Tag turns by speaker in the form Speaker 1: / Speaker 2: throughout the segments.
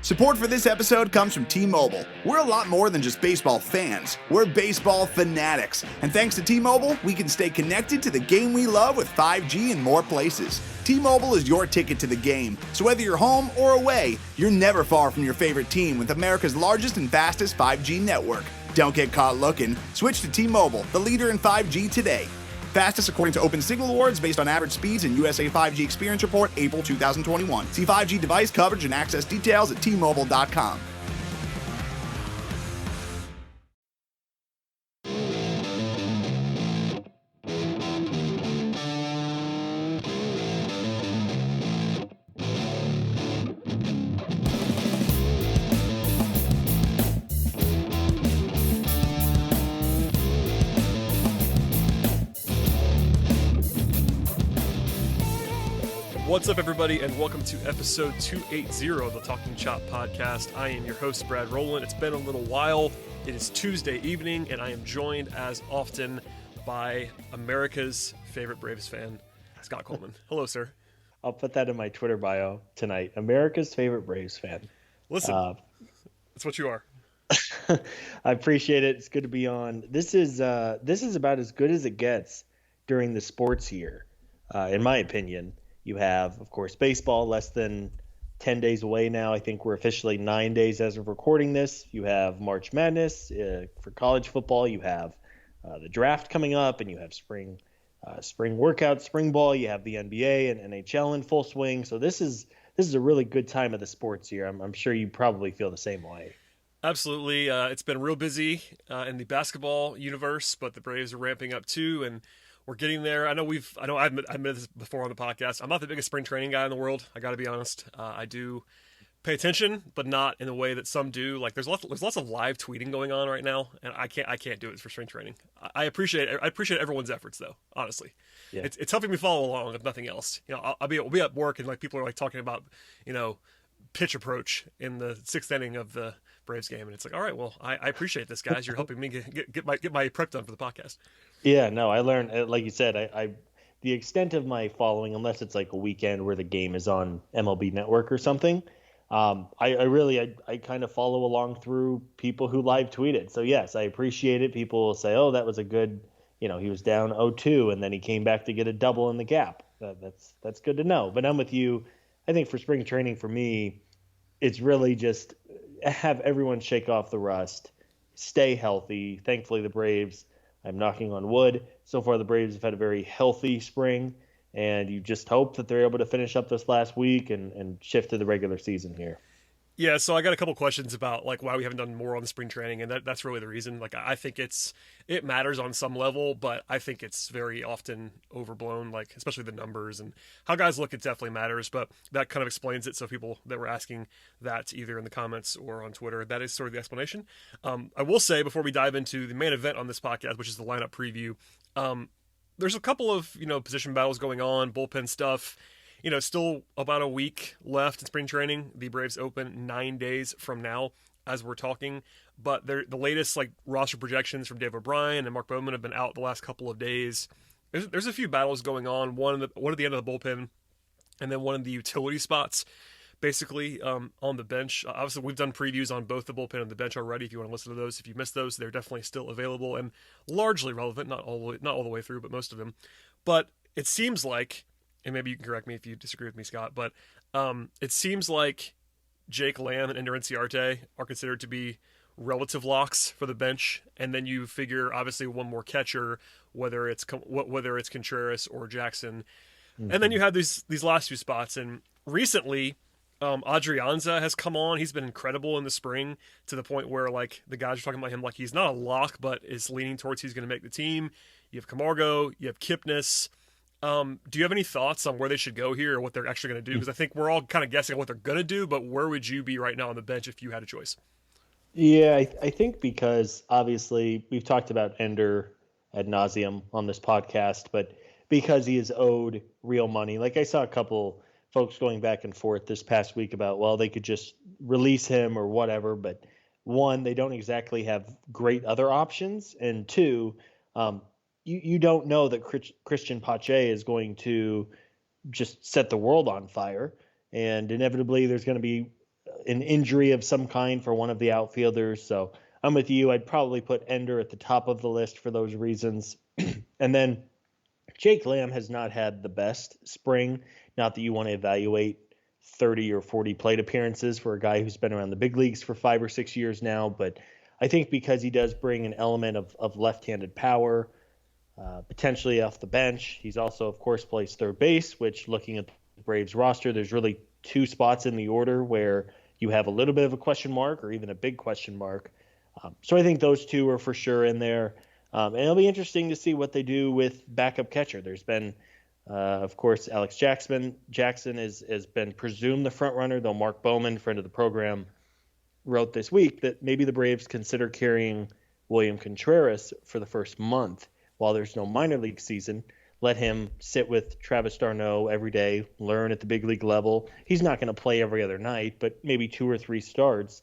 Speaker 1: Support for this episode comes from T-Mobile. We're a lot more than just baseball fans. We're baseball fanatics. And thanks to T-Mobile, we can stay connected to the game we love with 5G in more places. T-Mobile is your ticket to the game. So whether you're home or away, you're never far from your favorite team with America's largest and fastest 5G network. Don't get caught looking. Switch to T-Mobile, the leader in 5G today. Fastest according to Open Signal Awards based on average speeds in USA 5G Experience Report, April 2021. See 5G device coverage and access details at T-Mobile.com.
Speaker 2: What's up, everybody, and welcome to episode 280 of the Talking Chop podcast. I am your host, Brad Rowland. It's been a little while. It is Tuesday evening, and I am joined, as often, by America's favorite Braves fan, Scott Coleman. Hello, sir.
Speaker 3: I'll put that in my Twitter bio tonight. America's favorite Braves fan.
Speaker 2: Listen, that's what you are.
Speaker 3: I appreciate it. It's good to be on. This is about as good as it gets during the sports year, in my opinion. You have, of course, baseball less than 10 days away now. I think we're officially 9 days as of recording this. You have March Madness for college football. You have the draft coming up, and you have spring workouts, spring ball. You have the NBA and NHL in full swing. So this is a really good time of the sports year. I'm sure you probably feel the same way.
Speaker 2: Absolutely. It's been real busy in the basketball universe, but the Braves are ramping up too, and we're getting there. I know I've admitted this before on the podcast. I'm not the biggest spring training guy in the world. I got to be honest. I do pay attention, but not in the way that some do. Like there's lots of live tweeting going on right now, and I can't do it for spring training. I appreciate everyone's efforts though. Honestly, yeah. It's helping me follow along if nothing else. You know, we'll be at work and like people are like talking about pitch approach in the sixth inning of the Braves game, and it's like, all right, well, I appreciate this, guys. You're helping me get my prep done for the podcast.
Speaker 3: Yeah, no, I learned, like you said, I the extent of my following, unless it's like a weekend where the game is on MLB Network or something, I kind of follow along through people who live tweet it. So yes, I appreciate it. People will say, oh, that was a good, he was down 0-2 and then he came back to get a double in the gap. That's good to know. But I'm with you. I think for spring training for me, it's really just have everyone shake off the rust, stay healthy. Thankfully, the Braves, I'm knocking on wood. So far, the Braves have had a very healthy spring, and you just hope that they're able to finish up this last week and shift to the regular season here.
Speaker 2: Yeah, so I got a couple questions about like why we haven't done more on the spring training, and that's really the reason. Like I think it matters on some level, but I think it's very often overblown, like especially the numbers and how guys look, it definitely matters, but that kind of explains it. So people that were asking that either in the comments or on Twitter, that is sort of the explanation. I will say before we dive into the main event on this podcast, which is the lineup preview, there's a couple of position battles going on, bullpen stuff. Still about a week left in spring training. The Braves open 9 days from now as we're talking. But the latest roster projections from Dave O'Brien and Mark Bowman have been out the last couple of days. There's a few battles going on, one at the end of the bullpen and then one in the utility spots, basically on the bench. Obviously, we've done previews on both the bullpen and the bench already. If you want to listen to those, if you missed those, they're definitely still available and largely relevant, not all the way through, but most of them. But it seems like, and maybe you can correct me if you disagree with me, Scott, but it seems like Jake Lamb and Ender Inciarte are considered to be relative locks for the bench, and then you figure obviously one more catcher, whether it's Contreras or Jackson, and then you have these last two spots. And recently, Adrianza has come on. He's been incredible in the spring to the point where the guys are talking about him like he's not a lock, but is leaning towards he's going to make the team. You have Camargo, you have Kipnis. Do you have any thoughts on where they should go here or what they're actually going to do? Because I think we're all kind of guessing what they're going to do, but where would you be right now on the bench if you had a choice?
Speaker 3: Yeah, I think because obviously we've talked about Ender ad nauseum on this podcast, but because he is owed real money, I saw a couple folks going back and forth this past week about, well, they could just release him or whatever. But one, they don't exactly have great other options. And two, you don't know that Christian Pache is going to just set the world on fire. And inevitably there's going to be an injury of some kind for one of the outfielders. So I'm with you. I'd probably put Ender at the top of the list for those reasons. And then Jake Lamb has not had the best spring. Not that you want to evaluate 30 or 40 plate appearances for a guy who's been around the big leagues for 5 or 6 years now, but I think because he does bring an element of left-handed power, potentially off the bench. He's also, of course, plays third base, which, looking at the Braves roster, there's really 2 spots in the order where you have a little bit of a question mark or even a big question mark. So I think those 2 are for sure in there. And it'll be interesting to see what they do with backup catcher. There's been, of course, Alex Jackson has been presumed the front runner, though Mark Bowman, friend of the program, wrote this week that maybe the Braves consider carrying William Contreras for the first month while there's no minor league season. Let him sit with Travis d'Arnaud every day, learn at the big league level. He's not going to play every other night, but maybe 2 or 3 starts.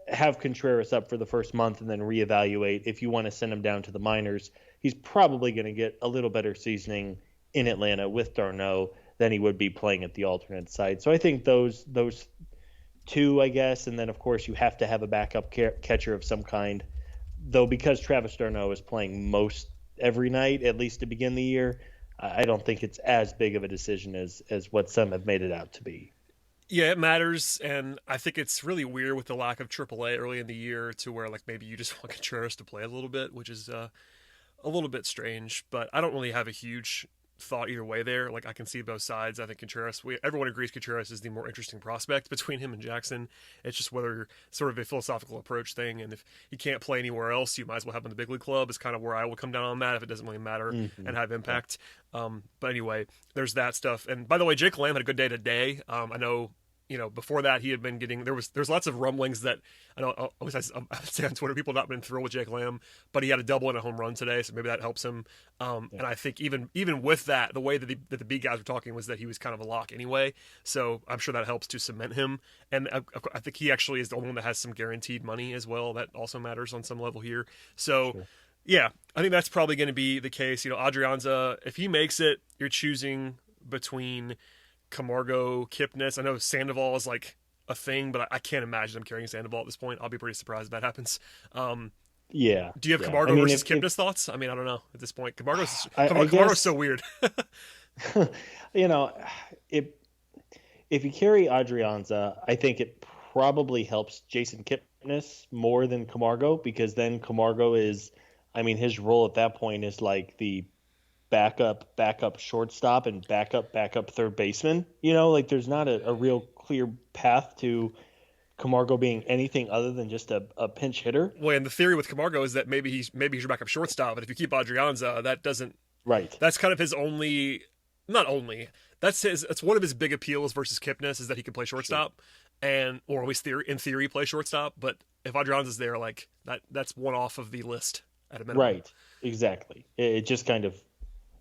Speaker 3: Have Contreras up for the first month and then reevaluate. If you want to send him down to the minors, he's probably going to get a little better seasoning in Atlanta with d'Arnaud than he would be playing at the alternate side. So I think those 2, I guess, and then, of course, you have to have a backup catcher of some kind, though, because Travis d'Arnaud is playing most every night, at least to begin the year. I don't think it's as big of a decision as what some have made it out to be.
Speaker 2: Yeah, it matters, and I think it's really weird with the lack of AAA early in the year to where, like, maybe you just want Contreras to play a little bit, which is a little bit strange, but I don't really have a huge thought either way there. Like, I can see both sides. I think Contreras, everyone agrees Contreras is the more interesting prospect between him and Jackson. It's just whether sort of a philosophical approach thing, and if he can't play anywhere else, you might as well have him in the big league club is kind of where I would come down on that if it doesn't really matter and have impact. But anyway, there's that stuff. And by the way, Jake Lamb had a good day today. I know, before that he had been getting, there's lots of rumblings that I know, I say on Twitter, people have not been thrilled with Jake Lamb, but he had a double and a home run today, so maybe that helps him. And I think even with that, the way that the B guys were talking was that he was kind of a lock anyway, so I'm sure that helps to cement him. And I think he actually is the only one that has some guaranteed money as well. That also matters on some level here. So. Sure. Yeah, I think that's probably going to be the case. Adrianza, if he makes it, you're choosing between Camargo, Kipnis. I know Sandoval is like a thing, but I can't imagine them carrying Sandoval at this point. I'll be pretty surprised if that happens.
Speaker 3: Yeah.
Speaker 2: Do you have Camargo versus Kipnis thoughts? I mean, I don't know at this point. Camargo's so weird.
Speaker 3: If you carry Adrianza, I think it probably helps Jason Kipnis more than Camargo, because then Camargo is, his role at that point is like the backup shortstop and backup third baseman. There's not a real clear path to Camargo being anything other than just a pinch hitter.
Speaker 2: Well, and the theory with Camargo is that maybe he's your backup shortstop, but if you keep Adrianza, that doesn't.
Speaker 3: Right.
Speaker 2: That's kind of his only. Not only. That's one of his big appeals versus Kipnis is that he can play shortstop, or at least in theory play shortstop. But if Adrianza's there, like that's one off of the list at a minimum.
Speaker 3: Right. Exactly. It just kind of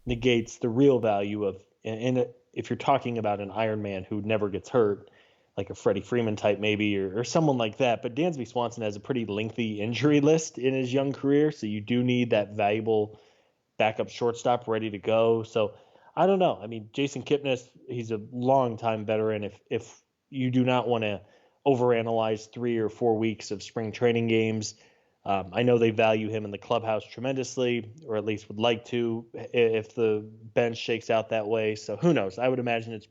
Speaker 3: negates the real value of, and if you're talking about an Iron Man who never gets hurt, like a Freddie Freeman type maybe, or someone like that. But Dansby Swanson has a pretty lengthy injury list in his young career, so you do need that valuable backup shortstop ready to go. So I don't know. Jason Kipnis, he's a long-time veteran. If you do not want to overanalyze 3 or 4 weeks of spring training games, I know they value him in the clubhouse tremendously, or at least would like to if the bench shakes out that way. So who knows? I would imagine it's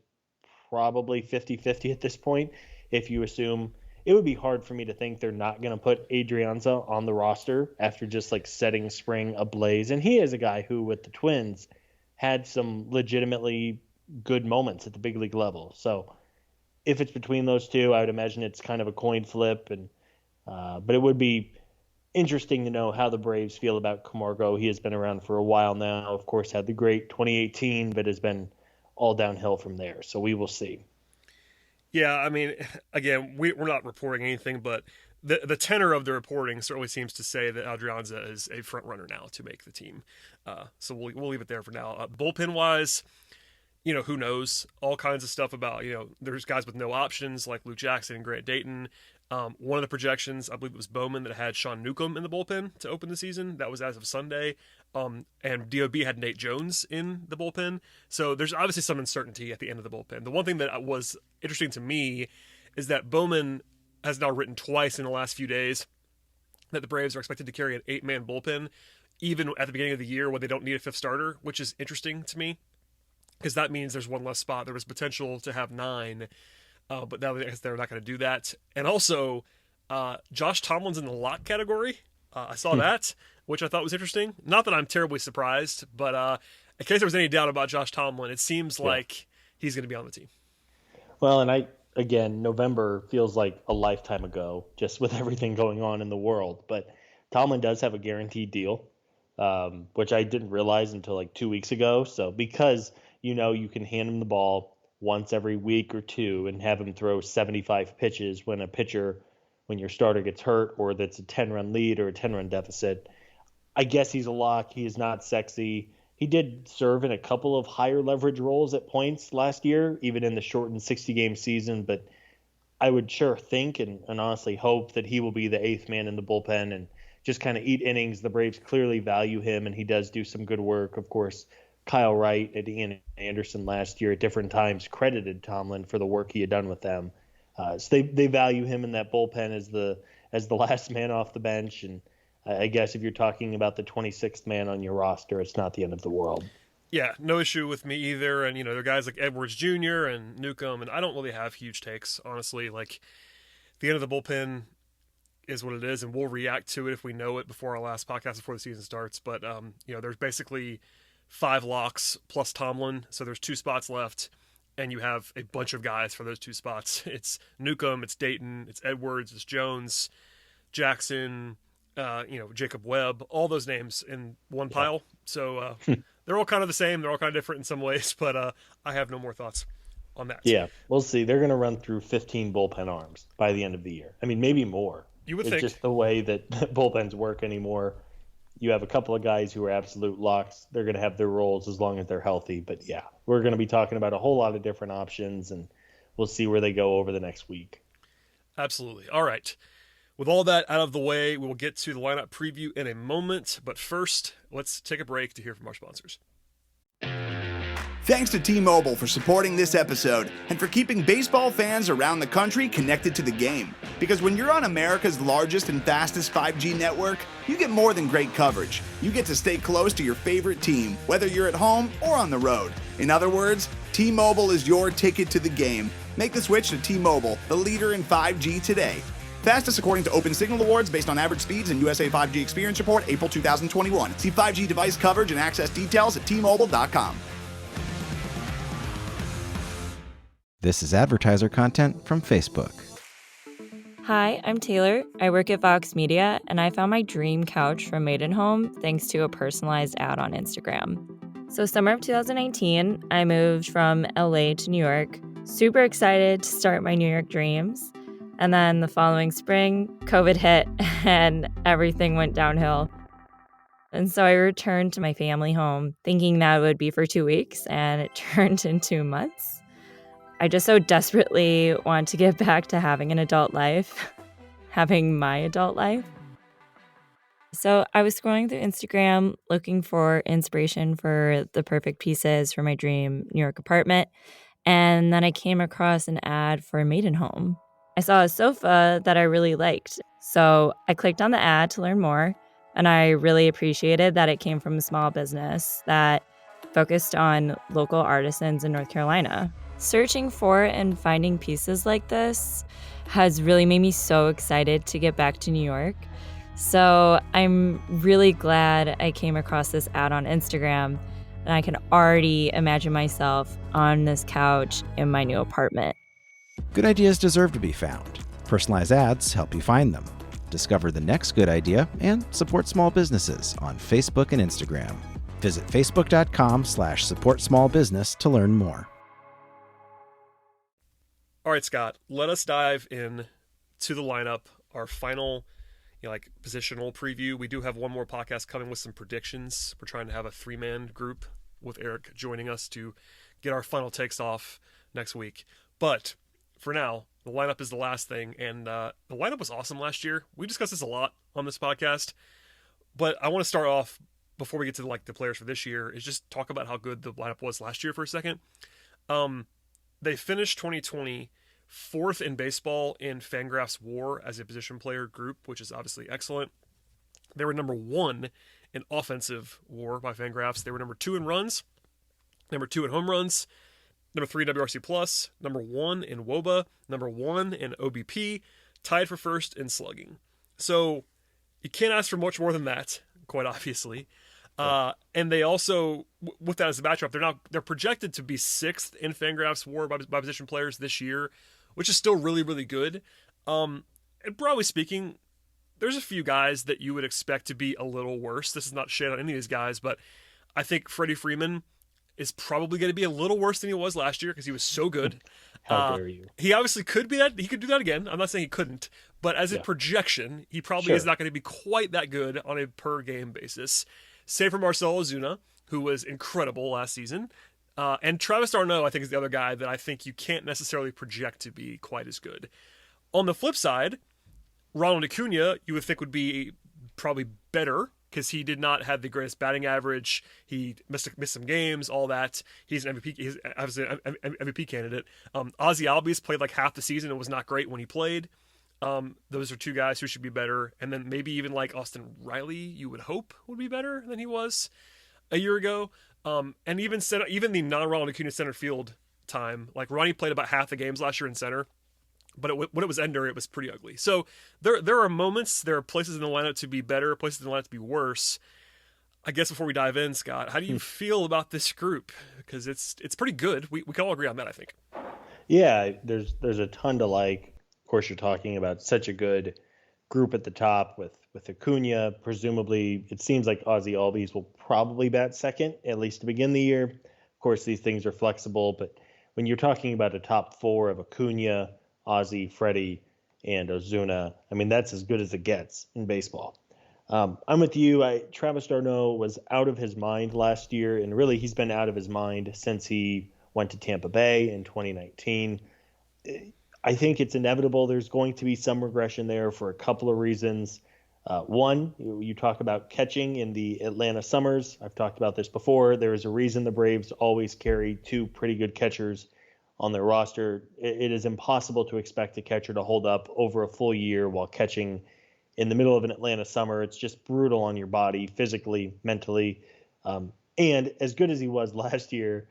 Speaker 3: probably 50-50 at this point. If you assume, it would be hard for me to think they're not going to put Adrianza on the roster after just like setting spring ablaze. And he is a guy who, with the Twins, had some legitimately good moments at the big league level. So if it's between those two, I would imagine it's kind of a coin flip. But it would be interesting to know how the Braves feel about Camargo. He has been around for a while now. Of course, had the great 2018, but has been all downhill from there. So we will see.
Speaker 2: Yeah, again, we're not reporting anything, but the tenor of the reporting certainly seems to say that Adrianza is a front runner now to make the team. So we'll leave it there for now. Bullpen wise, who knows? All kinds of stuff about, there's guys with no options like Luke Jackson and Grant Dayton. One of the projections, I believe it was Bowman, that had Sean Newcomb in the bullpen to open the season. That was as of Sunday. And DOB had Nate Jones in the bullpen. So there's obviously some uncertainty at the end of the bullpen. The one thing that was interesting to me is that Bowman has now written twice in the last few days that the Braves are expected to carry an 8-man bullpen, even at the beginning of the year when they don't need a fifth starter, which is interesting to me because that means there's one less spot. There was potential to have 9, but now they're not going to do that. And also, Josh Tomlin's in the lock category. I saw that, which I thought was interesting. Not that I'm terribly surprised, but in case there was any doubt about Josh Tomlin, it seems like he's going to be on the team.
Speaker 3: Well, and again, November feels like a lifetime ago, just with everything going on in the world. But Tomlin does have a guaranteed deal, which I didn't realize until like 2 weeks ago. So because, you can hand him the ball once every week or two and have him throw 75 pitches when your starter gets hurt or that's a 10-run lead or a 10-run deficit, I guess he's a lock. He is not sexy. He did serve in a couple of higher leverage roles at points last year, even in the shortened 60-game season. But I would sure think and honestly hope that he will be the 8th man in the bullpen and just kind of eat innings. The Braves clearly value him, and he does do some good work. Of course, Kyle Wright and Ian Anderson last year at different times credited Tomlin for the work he had done with them. So they value him in that bullpen as the last man off the bench. And I guess if you're talking about the 26th man on your roster, it's not the end of the world.
Speaker 2: Yeah, no issue with me either. And, there are guys like Edwards Jr. and Newcomb, and I don't really have huge takes, honestly. Like, the end of the bullpen is what it is, and we'll react to it if we know it before our last podcast, before the season starts. But, there's basically 5 locks plus Tomlin, so there's 2 spots left, and you have a bunch of guys for those 2 spots. It's Newcomb, it's Dayton, it's Edwards, it's Jones, Jackson, Jacob Webb, all those names in one pile. So they're all kind of the same. They're all kind of different in some ways, but I have no more thoughts on that.
Speaker 3: Yeah, we'll see. They're going to run through 15 bullpen arms by the end of the year. I mean, maybe more.
Speaker 2: You would
Speaker 3: it's
Speaker 2: think.
Speaker 3: Just the way that bullpens work anymore. You have a couple of guys who are absolute locks. They're going to have their roles as long as they're healthy. But yeah, we're going to be talking about a whole lot of different options, and we'll see where they go over the next week.
Speaker 2: Absolutely. All right. With all that out of the way, we will get to the lineup preview in a moment. But first, let's take a break to hear from our sponsors.
Speaker 1: Thanks to T-Mobile for supporting this episode and for keeping baseball fans around the country connected to the game. Because when you're on America's largest and fastest 5G network, you get more than great coverage. You get to stay close to your favorite team, whether you're at home or on the road. In other words, T-Mobile is your ticket to the game. Make the switch to T-Mobile, the leader in 5G today. Fastest according to Open Signal Awards based on average speeds and USA 5G Experience Report, April 2021. See 5G device coverage and access details at T-Mobile.com.
Speaker 4: This is advertiser content from Facebook.
Speaker 5: Hi, I'm Taylor. I work at Vox Media, and I found my dream couch from Maidenhome thanks to a personalized ad on Instagram. So summer of 2019, I moved from LA to New York, super excited to start my New York dreams. And then the following spring, COVID hit and everything went downhill. And so I returned to my family home thinking that it would be for 2 weeks, and it turned into months. I just so desperately want to get back to having an adult life, having my adult life. So I was scrolling through Instagram looking for inspiration for the perfect pieces for my dream New York apartment, and then I came across an ad for a Maidenhome. I saw a sofa that I really liked, so I clicked on the ad to learn more, and I really appreciated that it came from a small business that focused on local artisans in North Carolina. Searching for and finding pieces like this has really made me so excited to get back to New York. So I'm really glad I came across this ad on Instagram, and I can already imagine myself on this couch in my new apartment.
Speaker 4: Good ideas deserve to be found. Personalized ads help you find them. Discover the next good idea and support small businesses on Facebook and Instagram. Visit facebook.com/supportsmallbusiness to learn more.
Speaker 2: All right, Scott, let us dive in to the lineup, our final positional preview. We do have one more podcast coming with some predictions. We're trying to have a 3-man group with Eric joining us to get our final takes off next week. But for now, the lineup is the last thing, and the lineup was awesome last year. We discussed this a lot on this podcast, but I want to start off, before we get to the players for this year, is just talk about how good the lineup was last year for a second. They finished 2020 4th in baseball in Fangraphs WAR as a position player group, which is obviously excellent. They were number 1 in offensive WAR by Fangraphs. They were number 2 in runs, number 2 in home runs, number 3 in WRC plus, number 1 in WOBA, number 1 in OBP, tied for 1st in slugging. So you can't ask for much more than that, quite obviously. And they also, with that as a backdrop, they're projected to be 6th in Fangraphs WAR by position players this year, which is still really, really good. And broadly speaking, there's a few guys that you would expect to be a little worse. This is not shade on any of these guys, but I think Freddie Freeman is probably going to be a little worse than he was last year because he was so good.
Speaker 3: How dare you?
Speaker 2: He obviously could be that. He could do that again. I'm not saying he couldn't, but as a traction, he probably is not going to be quite that good on a per game basis. Save for Marcell Ozuna, who was incredible last season. And Travis d'Arnaud, I think, is the other guy that I think you can't necessarily project to be quite as good. On the flip side, Ronald Acuna, you would think would be probably better because he did not have the greatest batting average. He missed some games, all that. He's an MVP. He's obviously an MVP candidate. Ozzy Albies played like half the season and was not great when he played. Those are two guys who should be better. And then maybe even like Austin Riley, you would hope would be better than he was a year ago. And even the non-Ronald Acuna center field time, like Ronnie played about half the games last year in center. But when it was Ender, it was pretty ugly. So there are moments, there are places in the lineup to be better, places in the lineup to be worse. I guess before we dive in, Scott, how do you feel about this group? Because it's pretty good. We can all agree on that, I think.
Speaker 3: Yeah, there's a ton to like. Of course, you're talking about such a good group at the top with Acuna. Presumably, it seems like Ozzy Albies will probably bat second, at least to begin the year. Of course, these things are flexible, but when you're talking about a top 4 of Acuna, Ozzy, Freddie, and Ozuna, I mean, that's as good as it gets in baseball. I'm with you. Travis d'Arnaud was out of his mind last year, and really he's been out of his mind since he went to Tampa Bay in 2019. I think it's inevitable there's going to be some regression there for a couple of reasons. One, you talk about catching in the Atlanta Summers. I've talked about this before. There is a reason the Braves always carry 2 pretty good catchers on their roster. It is impossible to expect a catcher to hold up over a full year while catching in the middle of an Atlanta summer. It's just brutal on your body, physically, mentally. And as good as he was last year,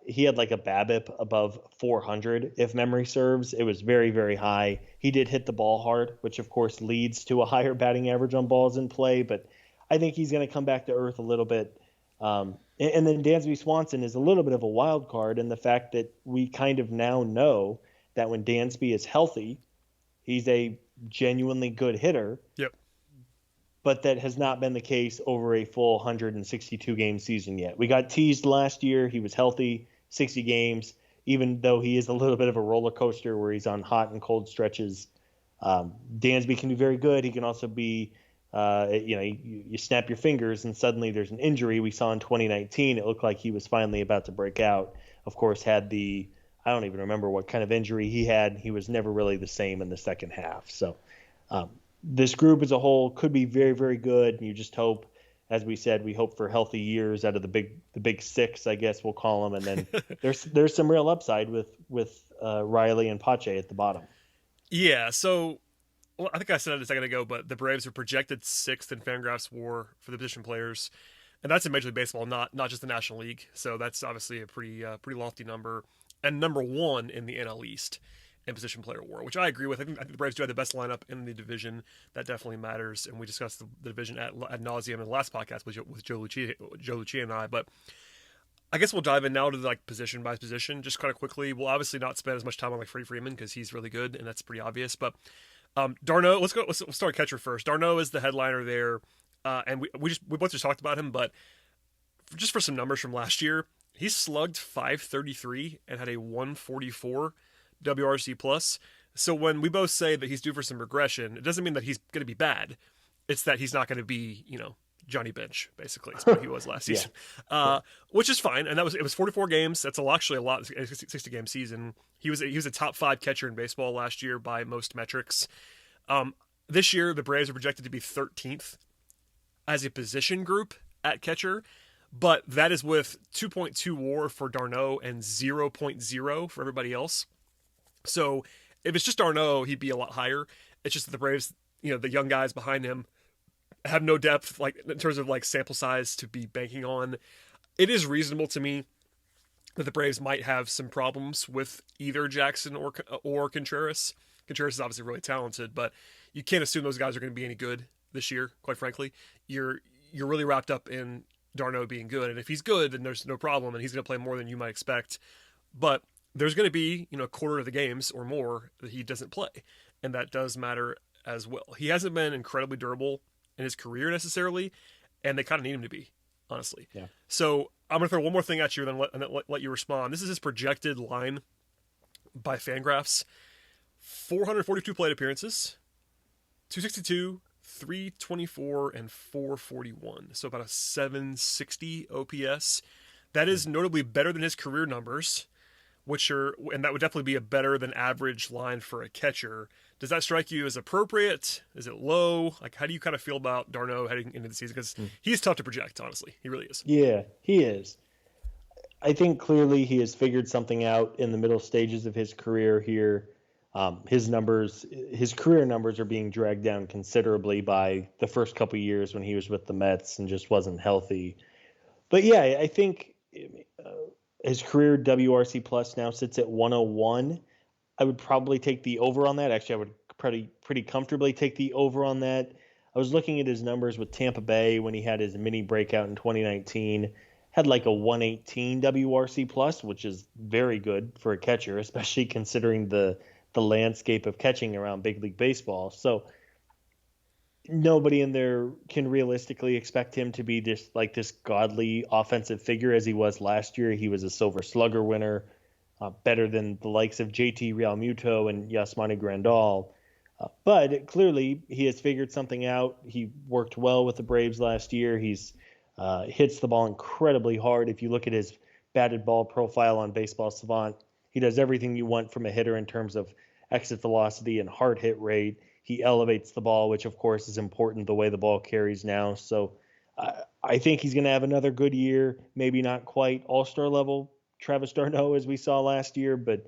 Speaker 3: he had like a BABIP above 400, if memory serves. It was very, very high. He did hit the ball hard, which of course leads to a higher batting average on balls in play. But I think he's going to come back to earth a little bit. And then Dansby Swanson is a little bit of a wild card in the fact that we kind of now know that when Dansby is healthy, he's a genuinely good hitter.
Speaker 2: Yep.
Speaker 3: But that has not been the case over a full 162 game season yet. We got teased last year. He was healthy, 60 games, even though he is a little bit of a roller coaster where he's on hot and cold stretches. Dansby can be very good. He can also be, you snap your fingers and suddenly there's an injury. We saw in 2019, it looked like he was finally about to break out. Of course, I don't even remember what kind of injury he had. He was never really the same in the second half. So this group as a whole could be very, very good. And you just hope, as we said, we hope for healthy years out of the big 6, I guess we'll call them. And then there's some real upside with Riley and Pache at the bottom.
Speaker 2: Yeah. So, well, I think I said it a second ago, but the Braves are projected 6th in Fangraphs WAR for the position players, and that's in Major League Baseball, not just the National League. So that's obviously a pretty lofty number, and number 1 in the NL East in position player WAR, which I agree with. I think the Braves do have the best lineup in the division. That definitely matters, and we discussed the division ad nauseum in the last podcast with Joe Lucia and I. But I guess we'll dive in now to like position by position, just kind of quickly. We'll obviously not spend as much time on like Freddie Freeman because he's really good, and that's pretty obvious. But d'Arnaud, let's start catcher first. d'Arnaud is the headliner there, and we both just talked about him, but just for some numbers from last year, he slugged .533 and had a 144 WRC plus. So when we both say that he's due for some regression, it doesn't mean that he's going to be bad. It's that he's not going to be, Johnny Bench, basically. That's what he was last season, which is fine. And it was 44 games. That's actually a lot. 60 game season. He was a top 5 catcher in baseball last year by most metrics. This year, the Braves are projected to be 13th as a position group at catcher, but that is with 2.2 WAR for d'Arnaud and 0.0 for everybody else. So if it's just Darno, he'd be a lot higher. It's just that the Braves, the young guys behind him have no depth, like in terms of like sample size to be banking on. It is reasonable to me that the Braves might have some problems with either Jackson or Contreras. Contreras is obviously really talented, but you can't assume those guys are going to be any good this year. Quite frankly, you're really wrapped up in Darno being good, and if he's good, then there's no problem, and he's going to play more than you might expect. But there's going to be a quarter of the games or more that he doesn't play, and that does matter as well. He hasn't been incredibly durable in his career necessarily, and they kind of need him to be, honestly.
Speaker 3: Yeah.
Speaker 2: So I'm going to throw one more thing at you and then let you respond. This is his projected line by Fangraphs. 442 plate appearances, 262, 324, and 441. So about a 760 OPS. That is notably better than his career numbers, and that would definitely be a better than average line for a catcher. Does that strike you as appropriate? Is it low? Like, how do you kind of feel about Darno heading into the season? Because he's tough to project, honestly. He really is.
Speaker 3: Yeah, he is. I think clearly he has figured something out in the middle stages of his career here. His career numbers are being dragged down considerably by the first couple of years when he was with the Mets and just wasn't healthy. But yeah, I think his career WRC plus now sits at 101. I would probably take the over on that. Actually, I would pretty comfortably take the over on that. I was looking at his numbers with Tampa Bay when he had his mini breakout in 2019. Had like a 118 WRC plus, which is very good for a catcher, especially considering the landscape of catching around Big League Baseball. So nobody in there can realistically expect him to be this godly offensive figure as he was last year. He was a Silver Slugger winner, better than the likes of JT Realmuto and Yasmani Grandal. But clearly he has figured something out. He worked well with the Braves last year. He's hits the ball incredibly hard. If you look at his batted ball profile on Baseball Savant, he does everything you want from a hitter in terms of exit velocity and hard hit rate. He elevates the ball, which of course is important the way the ball carries now. So I think he's going to have another good year, maybe not quite all-star level Travis d'Arnaud as we saw last year, but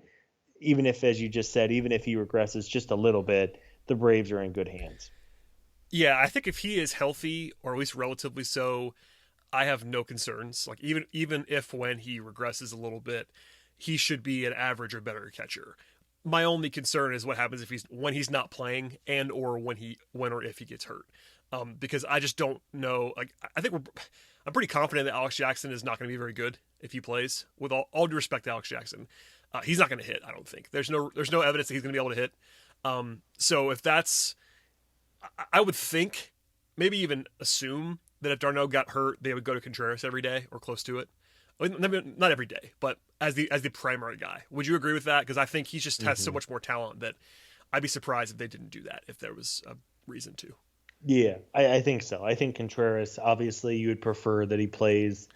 Speaker 3: even if, as you just said, even if he regresses just a little bit, the Braves are in good hands.
Speaker 2: Yeah, I think if he is healthy, or at least relatively so, I have no concerns. Like even if when he regresses a little bit, he should be an average or better catcher. My only concern is what happens when he's not playing and or when or if he gets hurt. Because I just don't know. Like I'm pretty confident that Alex Jackson is not going to be very good if he plays. With all due respect to Alex Jackson, he's not going to hit. I don't think there's no evidence that he's going to be able to hit. So if that's, I would think, maybe even assume that if d'Arnaud got hurt, they would go to Contreras every day or close to it. Not every day, but as the primary guy. Would you agree with that? Because I think he just has so much more talent that I'd be surprised if they didn't do that if there was a reason to.
Speaker 3: Yeah, I think so. I think Contreras, obviously you would prefer that he plays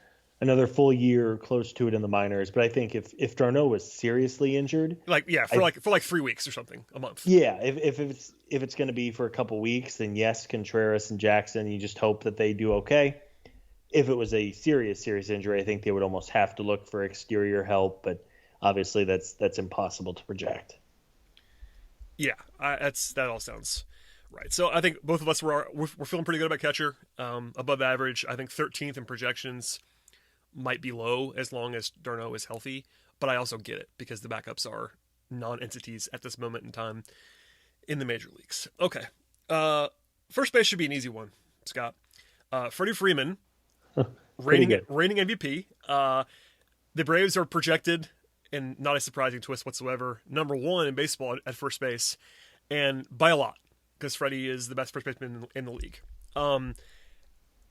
Speaker 3: another full year close to it in the minors. But I think if d'Arnaud was seriously injured,
Speaker 2: for 3 weeks or something, a month.
Speaker 3: Yeah, if it's going to be for a couple weeks, then yes, Contreras and Jackson, you just hope that they do okay. If it was a serious injury, I think they would almost have to look for exterior help, but obviously that's impossible to project.
Speaker 2: Yeah, that all sounds right. So I think both of us we're feeling pretty good about catcher, above average. I think 13th in projections might be low as long as d'Arnaud is healthy, but I also get it because the backups are non-entities at this moment in time in the major leagues. Okay, first base should be an easy one, Scott. Freddie Freeman. Reigning MVP. The Braves are projected, and not a surprising twist whatsoever, number one in baseball at first base, and by a lot, because Freddie is the best first baseman in the league.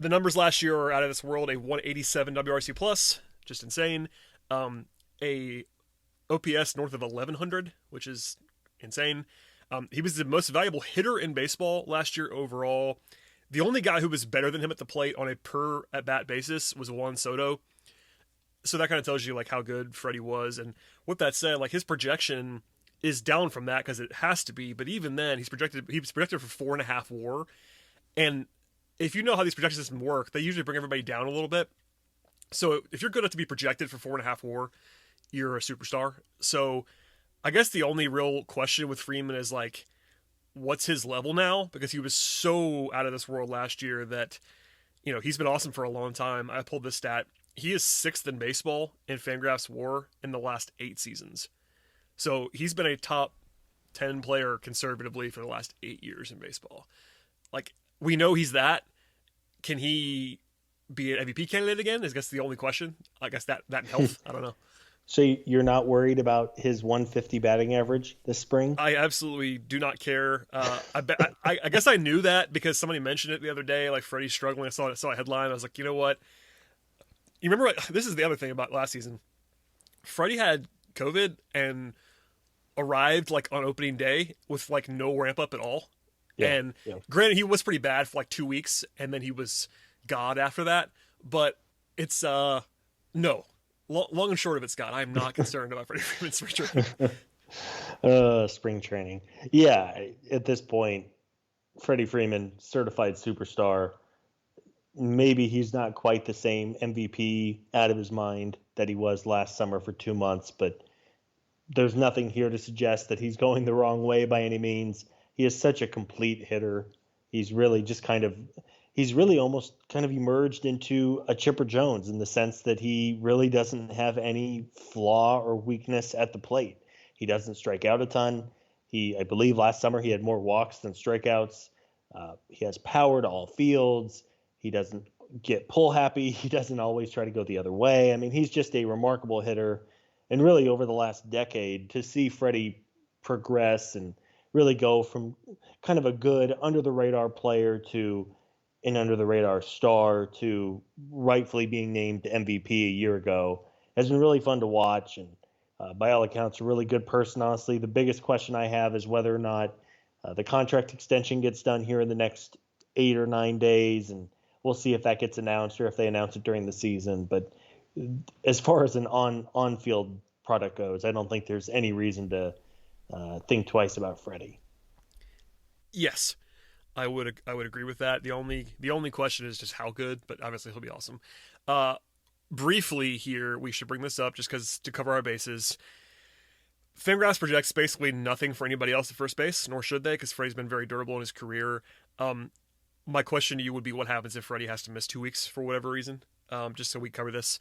Speaker 2: The numbers last year are out of this world. A 187 WRC plus, just insane. A OPS north of 1100, which is insane. He was the most valuable hitter in baseball last year overall. The only guy who was better than him at the plate on a per at bat basis was Juan Soto. So that kind of tells you like how good Freddie was. And with that said, like his projection is down from that because it has to be. But even then, he was projected for 4.5 WAR. And if you know how these projection systems work, they usually bring everybody down a little bit. So if you're good enough to be projected for 4.5 WAR, you're a superstar. So I guess the only real question with Freeman is like, what's his level now? Because he was so out of this world last year that, he's been awesome for a long time. I pulled this stat. He is 6th in baseball in Fangraphs WAR in the last 8 seasons. So he's been a top 10 player conservatively for the last 8 years in baseball. Like, we know he's that. Can he be an MVP candidate again? Is I guess the only question. I guess that and health. I don't know.
Speaker 3: So you're not worried about his 150 batting average this spring?
Speaker 2: I absolutely do not care. I guess I knew that because somebody mentioned it the other day. Like Freddie's struggling. I saw a headline. I was like, you know what? You remember? This is the other thing about last season. Freddie had COVID and arrived like on opening day with like no ramp up at all. Yeah, and granted, he was pretty bad for like 2 weeks, and then he was God after that. But it's no. Long and short of it, Scott, I'm not concerned about Freddie Freeman's spring training.
Speaker 3: Spring training. Yeah, at this point, Freddie Freeman, certified superstar. Maybe he's not quite the same MVP out of his mind that he was last summer for 2 months, but there's nothing here to suggest that he's going the wrong way by any means. He is such a complete hitter. He's really almost kind of emerged into a Chipper Jones in the sense that he really doesn't have any flaw or weakness at the plate. He doesn't strike out a ton. I believe last summer he had more walks than strikeouts. He has power to all fields. He doesn't get pull happy. He doesn't always try to go the other way. I mean, he's just a remarkable hitter. And really over the last decade, to see Freddie progress and really go from kind of a good under-the-radar player to an under-the-radar star to rightfully being named MVP a year ago has been really fun to watch. And by all accounts, a really good person, honestly. The biggest question I have is whether or not the contract extension gets done here in the next 8 or 9 days. And we'll see if that gets announced or if they announce it during the season. But as far as an on-field product goes, I don't think there's any reason to think twice about Freddie.
Speaker 2: Yes, I would agree with that. The only question is just how good, but obviously he'll be awesome. Briefly here, we should bring this up just because to cover our bases. Fangraphs projects basically nothing for anybody else at first base, nor should they, because Freddie's been very durable in his career. My question to you would be, what happens if Freddie has to miss 2 weeks for whatever reason? Just so we cover this.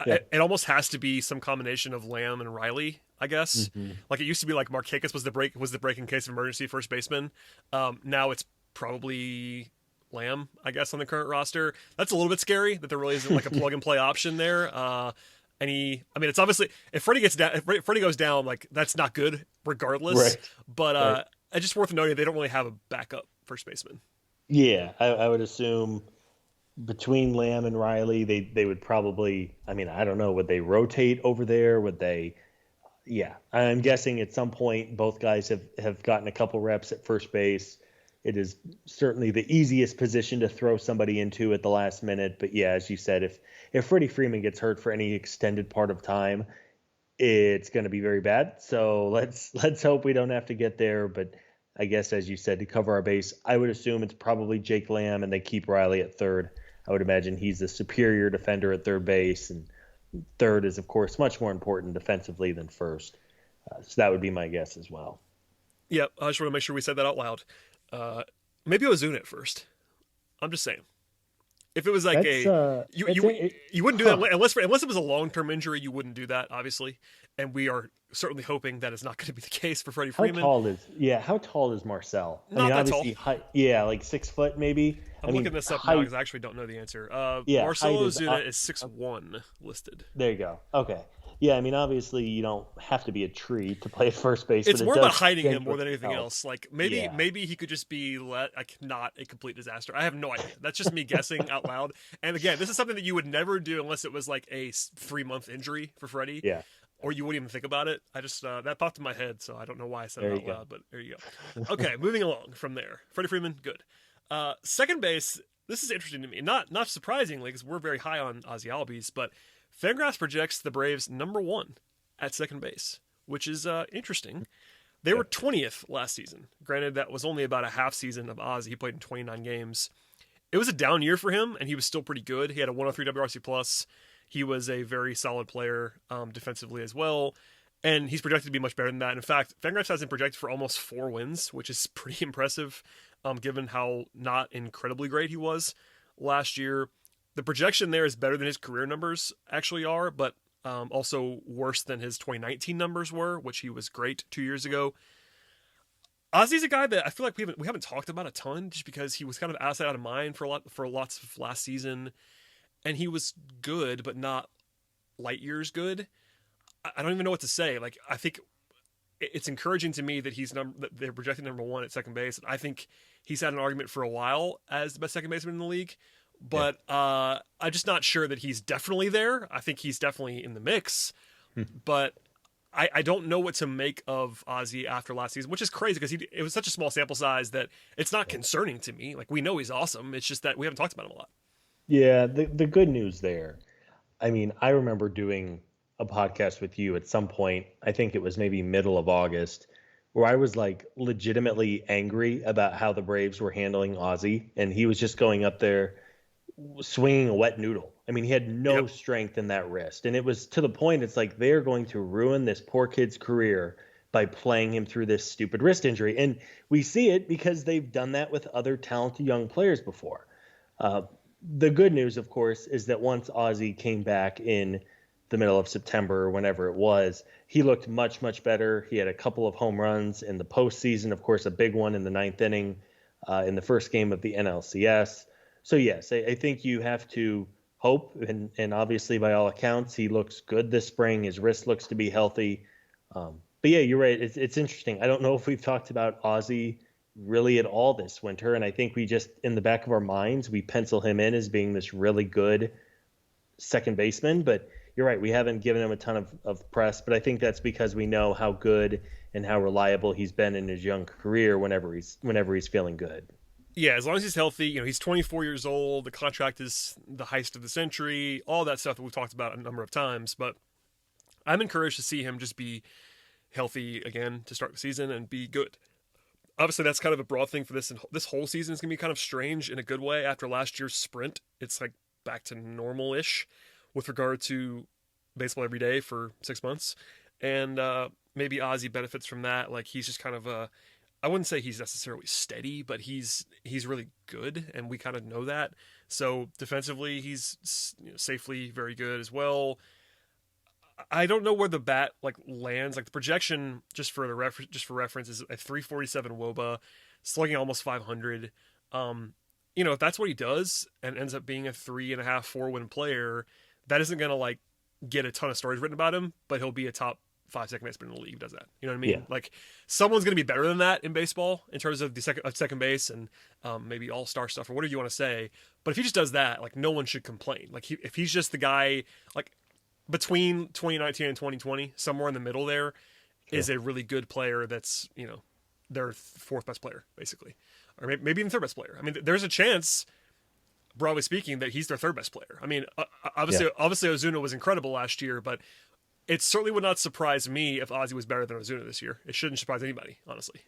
Speaker 2: Yeah. It almost has to be some combination of Lamb and Riley, I guess. Mm-hmm. Like it used to be like Markakis was the break in case of emergency first baseman. Now it's probably Lamb, I guess, on the current roster. That's a little bit scary that there really isn't like a plug and play option there. It's obviously if Freddie goes down, like that's not good regardless. Right. But it's just worth noting they don't really have a backup first baseman.
Speaker 3: Yeah, I would assume between Lamb and Riley, they would probably, I don't know, would they rotate over there? Would they? Yeah, I'm guessing at some point both guys have gotten a couple reps at first base. It is certainly the easiest position to throw somebody into at the last minute. But yeah, as you said, if Freddie Freeman gets hurt for any extended part of time, it's going to be very bad. So let's hope we don't have to get there. But I guess, as you said, to cover our base, I would assume it's probably Jake Lamb and they keep Riley at third. I would imagine he's the superior defender at third base, and third is, of course, much more important defensively than first. So that would be my guess as well.
Speaker 2: Yeah, I just want to make sure we said that out loud. Maybe Ozuna at first. I'm just saying. If it was like you wouldn't do that unless it was a long-term injury. You wouldn't do that, obviously, and we are certainly hoping that is not going to be the case for Freddie Freeman.
Speaker 3: How tall is Marcel?
Speaker 2: Not that tall.
Speaker 3: Like 6 foot maybe.
Speaker 2: I'm looking this up now because I actually don't know the answer. Marcel Ozuna is 6'1" listed.
Speaker 3: There you go. Okay. Yeah, obviously you don't have to be a tree to play at first base.
Speaker 2: It's more about hiding him more than anything else. Like maybe he could just be not a complete disaster. I have no idea. That's just me guessing out loud. And again, this is something that you would never do unless it was like a 3-month injury for Freddie.
Speaker 3: Yeah.
Speaker 2: Or you wouldn't even think about it. I just that popped in my head, so I don't know why I said it out loud. But there you go. Okay, moving along from there. Freddie Freeman, good. Second base. This is interesting to me. Not surprisingly, because we're very high on Ozzie Albies, but Fangraphs projects the Braves number 1 at second base, which is interesting. They were 20th last season. Granted, that was only about a half season of Ozzie. He played in 29 games. It was a down year for him, and he was still pretty good. He had a 103 WRC+. He was a very solid player defensively as well. And he's projected to be much better than that. In fact, Fangraphs has him projected for almost 4 wins, which is pretty impressive, given how not incredibly great he was last year. The projection there is better than his career numbers actually are, but also worse than his 2019 numbers were, which he was great 2 years ago. Ozzy's a guy that I feel like we haven't talked about a ton, just because he was kind of out of sight, out of mind for lots of last season, and he was good, but not light years good. I don't even know what to say. Like, I think it's encouraging to me that that they're projecting number 1 at second base. I think he's had an argument for a while as the best second baseman in the league, but I'm just not sure that he's definitely there. I think he's definitely in the mix, but I don't know what to make of Ozzy after last season, which is crazy because it was such a small sample size that it's not concerning to me. Like, we know he's awesome. It's just that we haven't talked about him a lot.
Speaker 3: Yeah, the good news there. I mean, I remember doing a podcast with you at some point, I think it was maybe middle of August, where I was like legitimately angry about how the Braves were handling Ozzy, and he was just going up there swinging a wet noodle. I mean, he had no strength in that wrist, and it was to the point it's like they're going to ruin this poor kid's career by playing him through this stupid wrist injury. And we see it because they've done that with other talented young players before. The good news, of course, is that once Ozzy came back in the middle of September or whenever it was, he looked much, much better. He had a couple of home runs in the postseason, of course, a big one in the 9th inning in the first game of the NLCS. So, yes, I think you have to hope, and obviously by all accounts, he looks good this spring. His wrist looks to be healthy. But, yeah, you're right. It's interesting. I don't know if we've talked about Ozzy really at all this winter, and I think we just, in the back of our minds, we pencil him in as being this really good second baseman, but you're right, we haven't given him a ton of press, but I think that's because we know how good and how reliable he's been in his young career whenever he's feeling good.
Speaker 2: Yeah, as long as he's healthy, he's 24 years old, the contract is the heist of the century, all that stuff that we've talked about a number of times, but I'm encouraged to see him just be healthy again to start the season and be good. Obviously, that's kind of a broad thing for this, and this whole season is going to be kind of strange in a good way. After last year's sprint, it's like back to normal-ish with regard to baseball every day for 6 months. And maybe Ozzy benefits from that. Like, he's just kind of I wouldn't say he's necessarily steady, but he's really good, and we kind of know that. So defensively, he's safely very good as well. I don't know where the bat lands. Like, the projection, just for reference, is a 347 WOBA, slugging almost 500. If that's what he does and ends up being a 3.5, 4 win player, that isn't going to get a ton of stories written about him, but he'll be a top 5 second baseman in the league who does that. You know what I mean?
Speaker 3: Yeah.
Speaker 2: Like, someone's going to be better than that in baseball in terms of the second base and maybe all-star stuff or whatever you want to say. But if he just does that, no one should complain. If he's just the guy, between 2019 and 2020, somewhere in the middle there, is a really good player that's, their 4th best player, basically. Or maybe even 3rd best player. I mean, there's a chance, broadly speaking, that he's their 3rd best player. I mean, obviously Ozuna was incredible last year, but it certainly would not surprise me if Ozzy was better than Ozuna this year. It shouldn't surprise anybody, honestly.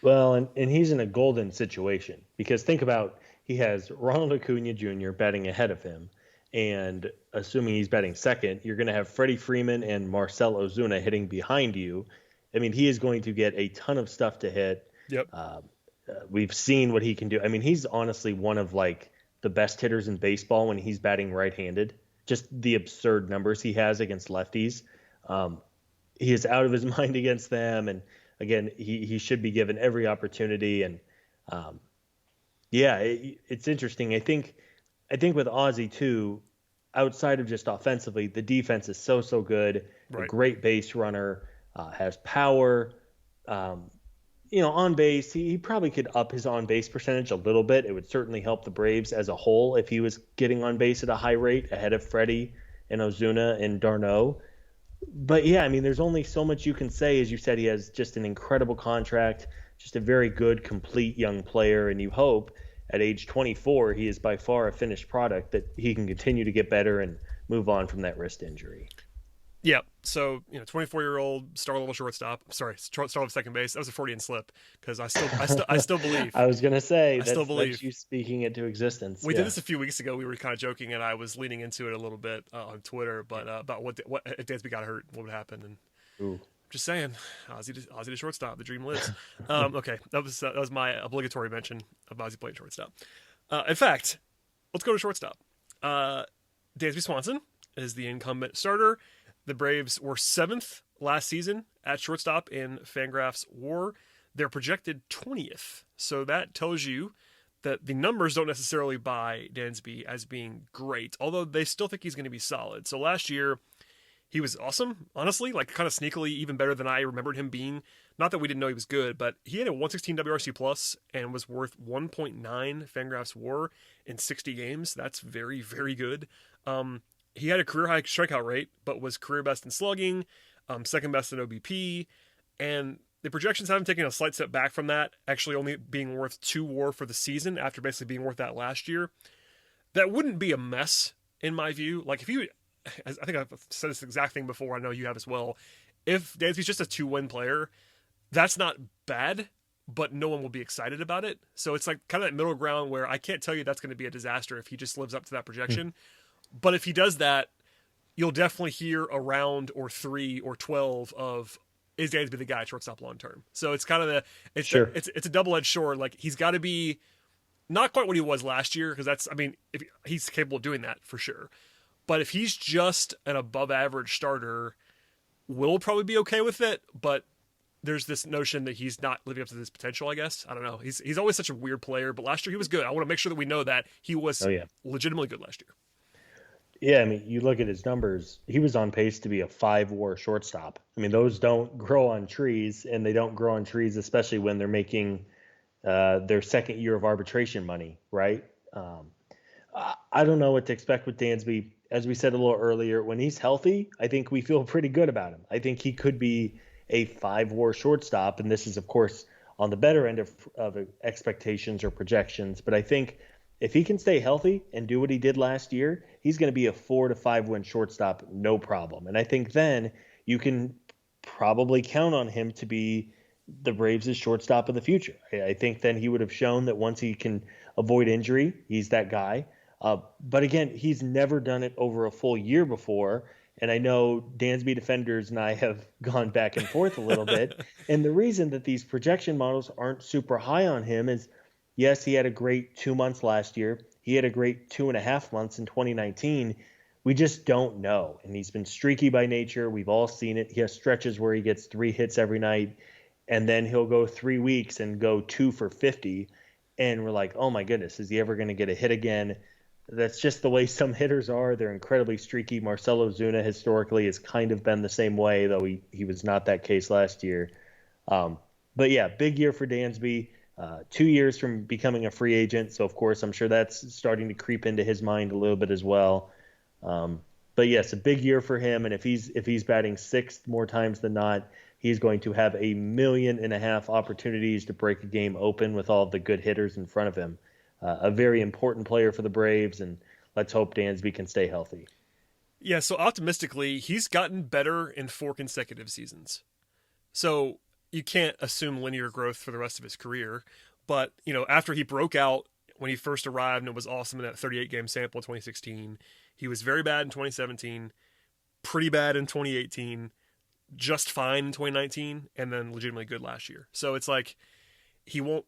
Speaker 3: Well, and he's in a golden situation because think about, he has Ronald Acuna Jr. batting ahead of him, and assuming he's batting second, you're going to have Freddie Freeman and Marcell Ozuna hitting behind you. I mean, he is going to get a ton of stuff to hit.
Speaker 2: Yep.
Speaker 3: We've seen what he can do. I mean, he's honestly one of the best hitters in baseball when he's batting right-handed. Just the absurd numbers he has against lefties. He is out of his mind against them, and again, he should be given every opportunity. And it's interesting. I think with Ozzy too, outside of just offensively, the defense is so good.
Speaker 2: Right.
Speaker 3: A great base runner, has power. On base, he probably could up his on base percentage a little bit. It would certainly help the Braves as a whole if he was getting on base at a high rate ahead of Freddie and Ozuna and d'Arnaud. But yeah, I mean, there's only so much you can say. As you said, he has just an incredible contract, just a very good, complete young player. And you hope at age 24, he is by far a finished product, that he can continue to get better and move on from that wrist injury.
Speaker 2: Yeah, so 24-year-old star level shortstop. Sorry, star level second base. That was a Freudian slip because I still believe.
Speaker 3: I was gonna say
Speaker 2: I still believe
Speaker 3: that's you speaking it to existence.
Speaker 2: We did this a few weeks ago. We were kind of joking, and I was leaning into it a little bit on Twitter, but about what if Dansby got hurt, what would happen? And Just saying, Ozzy to shortstop. The dream lives. Okay, that was my obligatory mention of Ozzy playing shortstop. In fact, let's go to shortstop. Dansby Swanson is the incumbent starter. The Braves were 7th last season at shortstop in Fangraphs WAR. They're projected 20th, so that tells you that the numbers don't necessarily buy Dansby as being great, although they still think he's going to be solid. So last year, he was awesome, honestly, like kind of sneakily even better than I remembered him being. Not that we didn't know he was good, but he had a 116 WRC plus and was worth 1.9 Fangraphs WAR in 60 games. That's very, very good. He had a career high strikeout rate, but was career best in slugging, second best in OBP, and the projections have him taking a slight step back from that, actually only being worth 2 WAR for the season after basically being worth that last year. That wouldn't be a mess, in my view. Like, if you, I think I've said this exact thing before, I know you have as well. If Dansby's just a 2-win player, that's not bad, but no one will be excited about it. So it's like kind of that middle ground where I can't tell you that's going to be a disaster if he just lives up to that projection. But if he does that, you'll definitely hear a round or 3 or 12 of, is Dansby the guy at shortstop long term? So it's kind of it's a double-edged sword. Like, he's got to be not quite what he was last year, because that's, I mean, if he's capable of doing that for sure. But if he's just an above-average starter, we'll probably be okay with it. But there's this notion that he's not living up to this potential, I guess. I don't know. He's always such a weird player, but last year he was good. I want to make sure that we know that he was legitimately good last year.
Speaker 3: Yeah, I mean, you look at his numbers, he was on pace to be a 5 WAR shortstop. I mean, those don't grow on trees, and they don't grow on trees, especially when they're making their second year of arbitration money, right? I don't know what to expect with Dansby. As we said a little earlier, when he's healthy, I think we feel pretty good about him. I think he could be a 5 WAR shortstop, and this is, of course, on the better end of expectations or projections. But I think if he can stay healthy and do what he did last year, he's going to be a 4 to 5 win shortstop, no problem. And I think then you can probably count on him to be the Braves' shortstop of the future. I think then he would have shown that once he can avoid injury, he's that guy. But again, he's never done it over a full year before. And I know Dansby defenders and I have gone back and forth a little bit. And the reason that these projection models aren't super high on him is, yes, he had a great 2 months last year. He had a great 2.5 months in 2019. We just don't know. And he's been streaky by nature. We've all seen it. He has stretches where he gets 3 hits every night, and then he'll go 3 weeks and go 2 for 50. And we're like, oh my goodness, is he ever going to get a hit again? That's just the way some hitters are. They're incredibly streaky. Marcelo Zuna historically has kind of been the same way, though he was not that case last year. But yeah, big year for Dansby. 2 years from becoming a free agent. So, of course, I'm sure that's starting to creep into his mind a little bit as well. But, yes, a big year for him. And if he's batting 6th more times than not, he's going to have 1.5 million opportunities to break a game open with all of the good hitters in front of him. A very important player for the Braves, and let's hope Dansby can stay healthy.
Speaker 2: Yeah, so optimistically, he's gotten better in 4 consecutive seasons. So you can't assume linear growth for the rest of his career. But, you know, after he broke out when he first arrived and it was awesome in that 38-game sample in 2016, he was very bad in 2017, pretty bad in 2018, just fine in 2019, and then legitimately good last year. So it's like he won't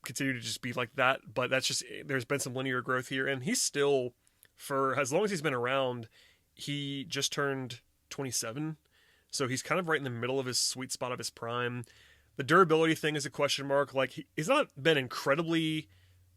Speaker 2: continue to just be like that, but that's just, there's been some linear growth here, and he's still, for as long as he's been around, he just turned 27, so he's kind of right in the middle of his sweet spot of his prime. The durability thing is a question mark. Like, he's not been incredibly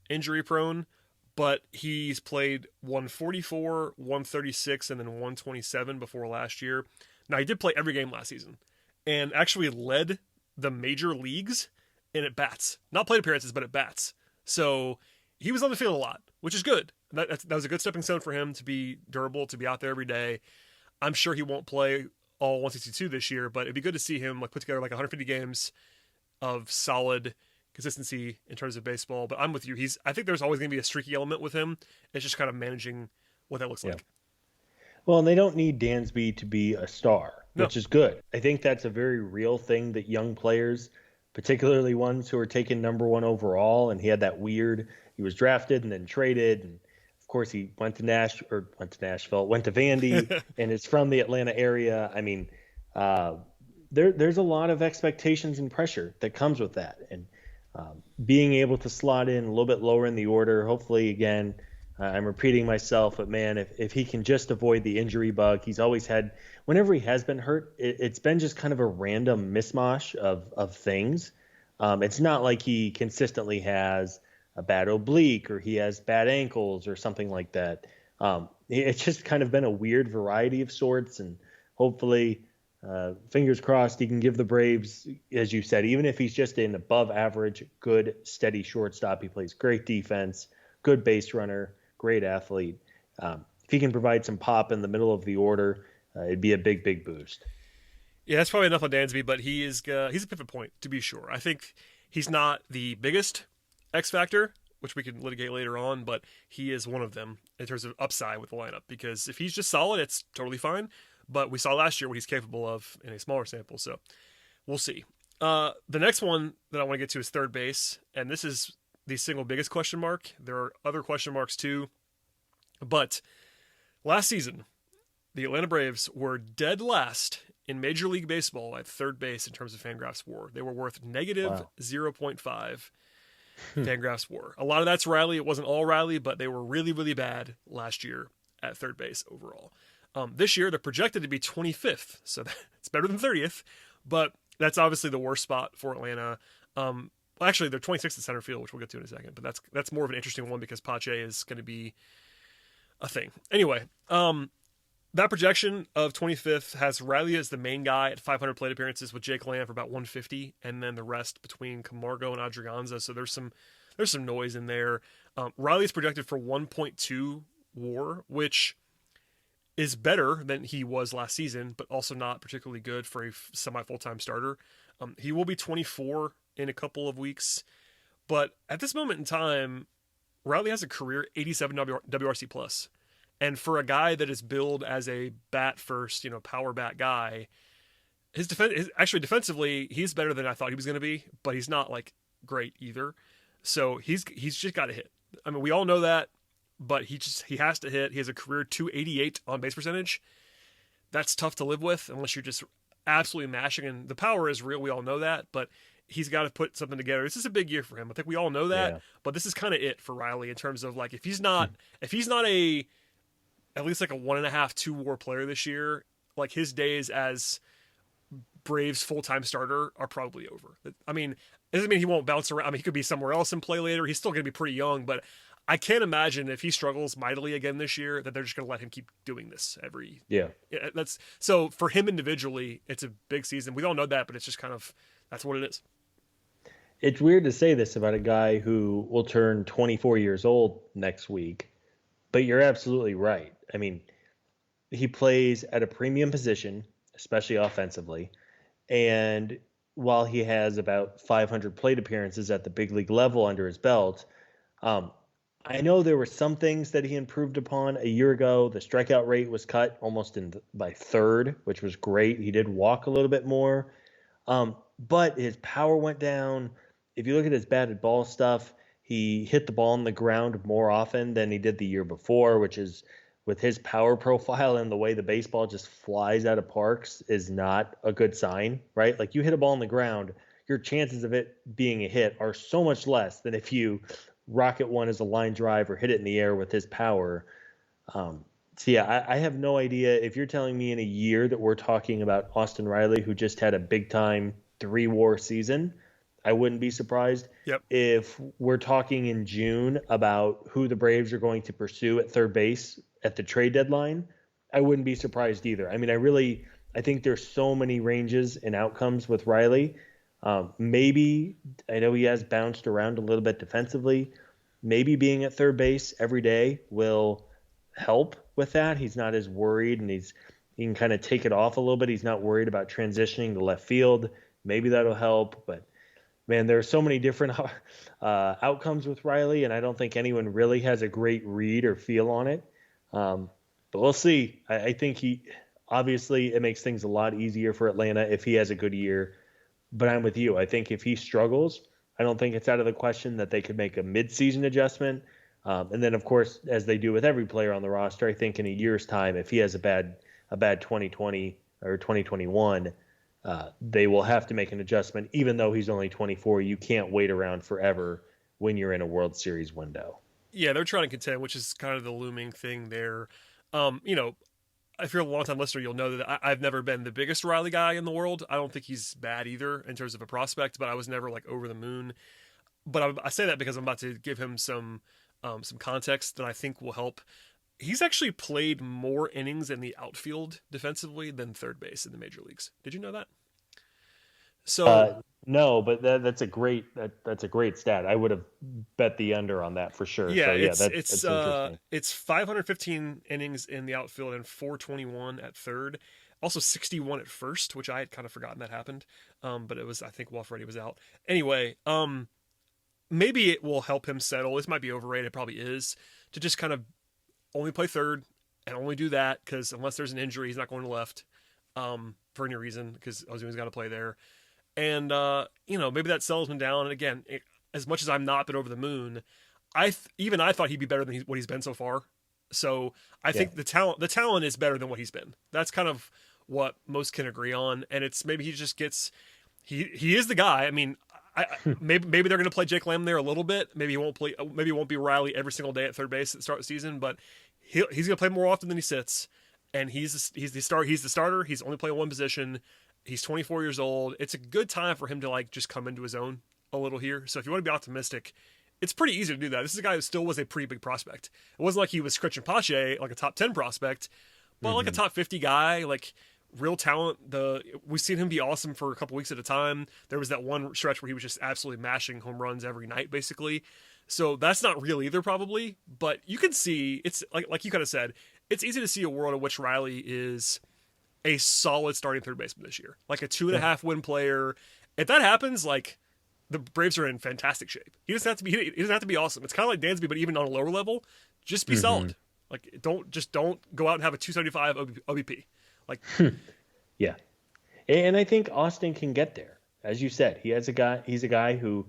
Speaker 2: injury prone, but he's played 144, 136, and then 127 before last year. Now, he did play every game last season and actually led the major leagues in at bats, not plate appearances, but at bats. So he was on the field a lot, which is good. That was a good stepping stone for him to be durable, to be out there every day. I'm sure he won't play all 162 this year, but it'd be good to see him like put together like 150 games of solid consistency in terms of baseball. But I'm with you. I think there's always going to be a streaky element with him. It's just kind of managing what that looks like.
Speaker 3: Well, and they don't need Dansby to be a star, which is good. I think that's a very real thing that young players, particularly ones who are taken number 1 overall, and he had that weird, he was drafted and then traded, and of course he went to Vandy, and is from the Atlanta area. I mean, there's a lot of expectations and pressure that comes with that. And being able to slot in a little bit lower in the order, hopefully, again, I'm repeating myself, but man, if he can just avoid the injury bug, he's always had, whenever he has been hurt, it's been just kind of a random mishmash of things. It's not like he consistently has a bad oblique or he has bad ankles or something like that. It's just kind of been a weird variety of sorts, and hopefully, fingers crossed, he can give the Braves, as you said, even if he's just an above average, good, steady shortstop. He plays great defense, good base runner, great athlete. If he can provide some pop in the middle of the order, it'd be a big, big boost.
Speaker 2: Yeah, that's probably enough on Dansby, but he's a pivot point, to be sure. I think he's not the biggest X factor, which we can litigate later on, but he is one of them in terms of upside with the lineup, because if he's just solid, it's totally fine. But we saw last year what he's capable of in a smaller sample, so we'll see. The next one that I want to get to is third base, and this is the single biggest question mark. There are other question marks too, but last season, the Atlanta Braves were dead last in Major League Baseball at third base in terms of Fangraphs WAR. They were worth negative 0.5 Fangraphs WAR. A lot of that's Riley. It wasn't all Riley, but they were really, really bad last year at third base overall. This year, they're projected to be 25th, so it's better than 30th, but that's obviously the worst spot for Atlanta. Well, actually, they're 26th at center field, which we'll get to in a second, but that's more of an interesting one because Pache is going to be a thing. Anyway, that projection of 25th has Riley as the main guy at 500 plate appearances, with Jake Lamb for about 150, and then the rest between Camargo and Adrianza, so there's some noise in there. Riley's projected for 1.2 WAR, which is better than he was last season, but also not particularly good for a semi-full-time starter. He will be 24 in a couple of weeks, but at this moment in time, Riley has a career 87 WRC plus. And for a guy that is billed as a bat first, power bat guy, his defensively, he's better than I thought he was going to be, but he's not like great either. So he's just got to hit. I mean, we all know that, but he has to hit. He has a career 288 on base percentage. That's tough to live with unless you're just absolutely mashing. And the power is real. We all know that, but he's got to put something together. This is a big year for him. I think we all know that, but this is kind of it for Riley in terms of like, if he's not at least like a 1.5, 2 WAR player this year, like his days as Braves full-time starter are probably over. I mean, it doesn't mean he won't bounce around. I mean, he could be somewhere else and play later. He's still going to be pretty young, but I can't imagine if he struggles mightily again this year that they're just going to let him keep doing this every. Yeah. That's so for him individually, it's a big season. We all know that, but it's just kind of, that's what it is.
Speaker 3: It's weird to say this about a guy who will turn 24 years old next week, but you're absolutely right. I mean, he plays at a premium position, especially offensively. And while he has about 500 plate appearances at the big league level under his belt, I know there were some things that he improved upon a year ago. The strikeout rate was cut almost by third, which was great. He did walk a little bit more, but his power went down. If you look at his batted ball stuff, he hit the ball on the ground more often than he did the year before, which is, with his power profile and the way the baseball just flies out of parks, is not a good sign, right? Like, you hit a ball on the ground, your chances of it being a hit are so much less than if you rocket one as a line drive or hit it in the air with his power. So yeah, I have no idea. If you're telling me in a year that we're talking about Austin Riley, who just had a big time 3 WAR season, I wouldn't be surprised. Yep. If we're talking in June about who the Braves are going to pursue at third base at the trade deadline, I wouldn't be surprised either. I mean, I think there's so many ranges and outcomes with Riley. Maybe, I know he has bounced around a little bit defensively. Maybe being at third base every day will help with that. He's not as worried, and he can kind of take it off a little bit. He's not worried about transitioning to left field. Maybe that'll help. But man, there are so many different outcomes with Riley, and I don't think anyone really has a great read or feel on it. But we'll see. I think obviously it makes things a lot easier for Atlanta if he has a good year. But I'm with you. I think if he struggles, I don't think it's out of the question that they could make a mid-season adjustment. And then, of course, as they do with every player on the roster, I think in a year's time, if he has a bad 2020 or 2021, they will have to make an adjustment, even though he's only 24. You can't wait around forever when you're in a World Series window.
Speaker 2: Yeah, they're trying to contend, which is kind of the looming thing there. If you're a long-time listener, you'll know that I've never been the biggest Riley guy in the world. I don't think he's bad either in terms of a prospect, but I was never like over the moon. But I say that because I'm about to give him some context that I think will help. He's actually played more innings in the outfield defensively than third base in the major leagues. Did you know that? So
Speaker 3: no, but that's a great stat. I would have bet the under on that for sure.
Speaker 2: Yeah,
Speaker 3: so,
Speaker 2: that's interesting. It's 515 innings in the outfield and 421 at third. Also 61 at first, which I had kind of forgotten that happened. But it was, I think, while Freddie was out. Anyway, maybe it will help him settle. This might be overrated. It probably is, to just kind of only play third and only do that because unless there's an injury, he's not going to left for any reason because Ozuna's got to play there. And, maybe that settles him down. And again, as much as I'm not been over the moon, I thought he'd be better than what he's been so far. So I think the talent is better than what he's been. That's kind of what most can agree on. And it's maybe he just gets, he is the guy. I mean, maybe they're going to play Jake Lamb there a little bit. Maybe he won't play. Maybe it won't be Riley every single day at third base at the start of the season. But he's going to play more often than he sits. And he's the starter. He's only playing one position. He's 24 years old. It's a good time for him to like just come into his own a little here. So if you want to be optimistic, it's pretty easy to do that. This is a guy who still was a pretty big prospect. It wasn't like he was Christian Pache, like a top 10 prospect, but like a top 50 guy, like real talent. We've seen him be awesome for a couple weeks at a time. There was that one stretch where he was just absolutely mashing home runs every night, basically. So that's not real either, probably. But you can see, it's like you kind of said, it's easy to see a world in which Riley is a solid starting third baseman this year, like a 2.5 win player. If that happens, like the Braves are in fantastic shape. He doesn't have to be awesome. It's kind of like Dansby, but even on a lower level, just be solid. Like don't go out and have a 275 OBP. Like,
Speaker 3: yeah. And I think Austin can get there. As you said, he's a guy who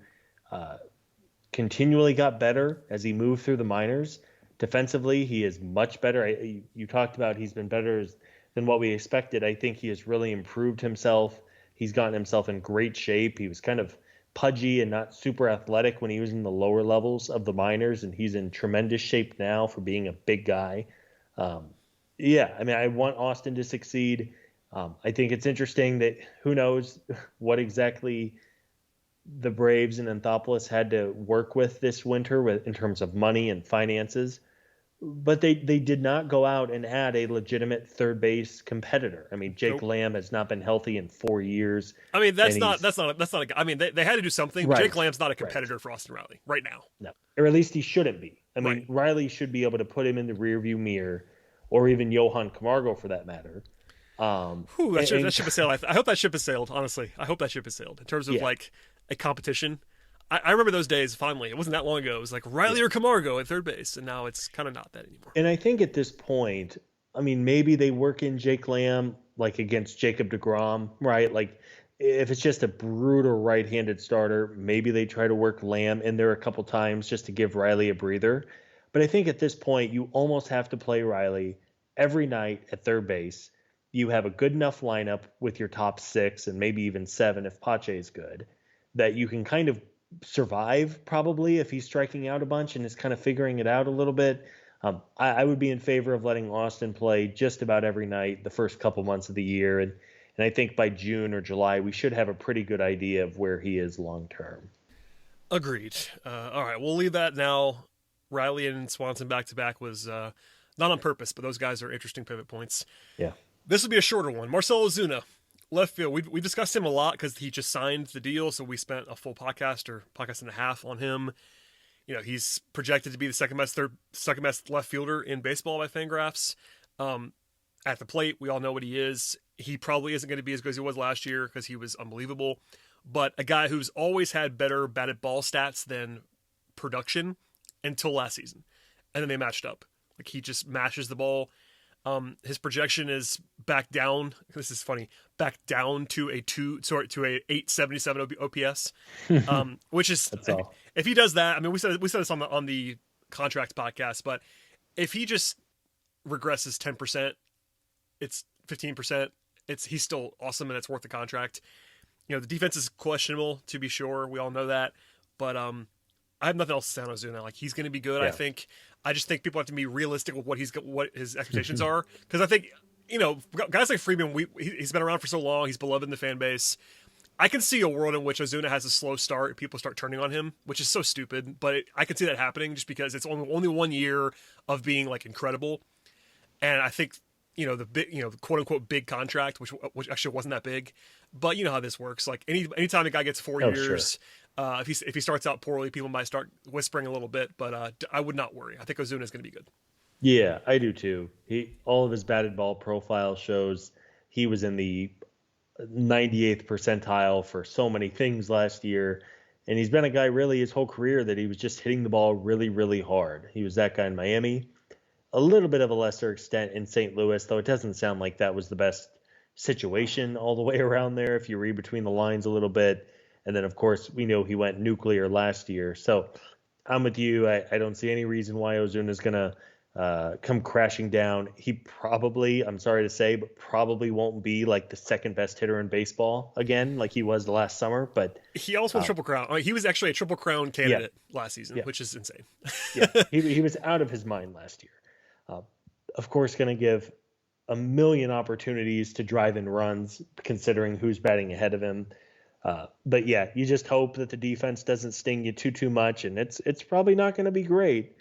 Speaker 3: continually got better as he moved through the minors. Defensively, he is much better. You talked about he's been better than what we expected. I think he has really improved himself. He's gotten himself in great shape. He was kind of pudgy and not super athletic when he was in the lower levels of the minors, and he's in tremendous shape now for being a big guy. I want Austin to succeed. I think it's interesting that who knows what exactly the Braves and Anthopoulos had to work with this winter in terms of money and finances. But they did not go out and add a legitimate third base competitor. I mean, Jake Lamb has not been healthy in 4 years.
Speaker 2: I mean, that's not I mean, they had to do something.
Speaker 3: Right.
Speaker 2: Jake Lamb's not a competitor for Austin Riley right now.
Speaker 3: No, or at least he shouldn't be. I mean, Riley should be able to put him in the rearview mirror, or even Johan Camargo for that matter.
Speaker 2: That ship has sailed. I hope that ship has sailed. Honestly, I hope that ship has sailed in terms of like a competition. I remember those days fondly. It wasn't that long ago. It was like Riley or Camargo at third base, and now it's kind of not that anymore.
Speaker 3: And I think at this point, I mean, maybe they work in Jake Lamb like against Jacob deGrom, right? Like if it's just a brutal right-handed starter, maybe they try to work Lamb in there a couple times just to give Riley a breather. But I think at this point, you almost have to play Riley every night at third base. You have a good enough lineup with your top 6 and maybe even 7 if Pache is good, that you can kind of survive probably if he's striking out a bunch and is kind of figuring it out a little bit. I would be in favor of letting Austin play just about every night the first couple months of the year. And I think by June or July, we should have a pretty good idea of where he is long term.
Speaker 2: Agreed. All right, we'll leave that now. Riley and Swanson back-to-back was not on purpose, but those guys are interesting pivot points.
Speaker 3: Yeah.
Speaker 2: This will be a shorter one. Marcell Ozuna. Left field. We discussed him a lot because he just signed the deal, so we spent a full podcast and a half on him. You know, he's projected to be the second best left fielder in baseball by Fangraphs. At the plate, we all know what he is. He probably isn't going to be as good as he was last year because he was unbelievable. But a guy who's always had better batted ball stats than production until last season, and then they matched up. Like he just mashes the ball. His projection is back down. This is funny. Back down to a 877 OPS, which is if he does that. I mean, we said this on the contract podcast, but if he just regresses 10%, it's 15%. he's still awesome and it's worth the contract. You know, the defense is questionable, to be sure. We all know that. But I have nothing else to say on Ozuna. Like, he's going to be good, I think. I just think people have to be realistic with what his expectations are. Because I think, you know, guys like Freeman, he's been around for so long. He's beloved in the fan base. I can see a world in which Ozuna has a slow start and people start turning on him, which is so stupid. But I can see that happening just because it's only 1 year of being, like, incredible. And I think, you know, the big, you know, the quote unquote big contract, which actually wasn't that big, but you know how this works. Like anytime a guy gets 4 years, sure. If he starts out poorly, people might start whispering a little bit. But I would not worry. I think Ozuna is going to be good.
Speaker 3: Yeah, I do too. All of his batted ball profile shows he was in the 98th percentile for so many things last year, and he's been a guy really his whole career that he was just hitting the ball really, really hard. He was that guy in Miami. A little bit of a lesser extent in St. Louis, though it doesn't sound like that was the best situation all the way around there if you read between the lines a little bit. And then, of course, we know he went nuclear last year. So I'm with you. I don't see any reason why Ozuna is going to come crashing down. He probably, I'm sorry to say, but probably won't be like the second best hitter in baseball again, like he was the last summer. But
Speaker 2: he also won Triple Crown. I mean, he was actually a Triple Crown candidate last season, which is insane.
Speaker 3: He was out of his mind last year. Of course, going to give a million opportunities to drive in runs, considering who's batting ahead of him. But yeah, you just hope that the defense doesn't sting you too much, and it's probably not going to be great.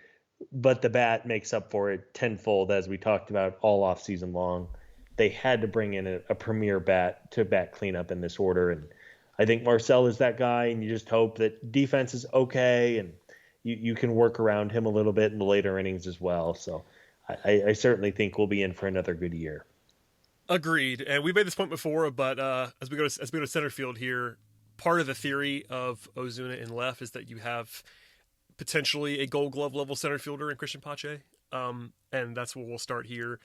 Speaker 3: But the bat makes up for it tenfold, as we talked about all off season long. They had to bring in a premier bat to bat cleanup in this order, and I think Marcel is that guy. And you just hope that defense is okay, and you can work around him a little bit in the later innings as well. So I certainly think we'll be in for another good year.
Speaker 2: Agreed. And we made this point before, but as we go to center field here, part of the theory of Ozuna in left is that you have potentially a Gold Glove level center fielder in Christian Pache, and that's where we'll start here.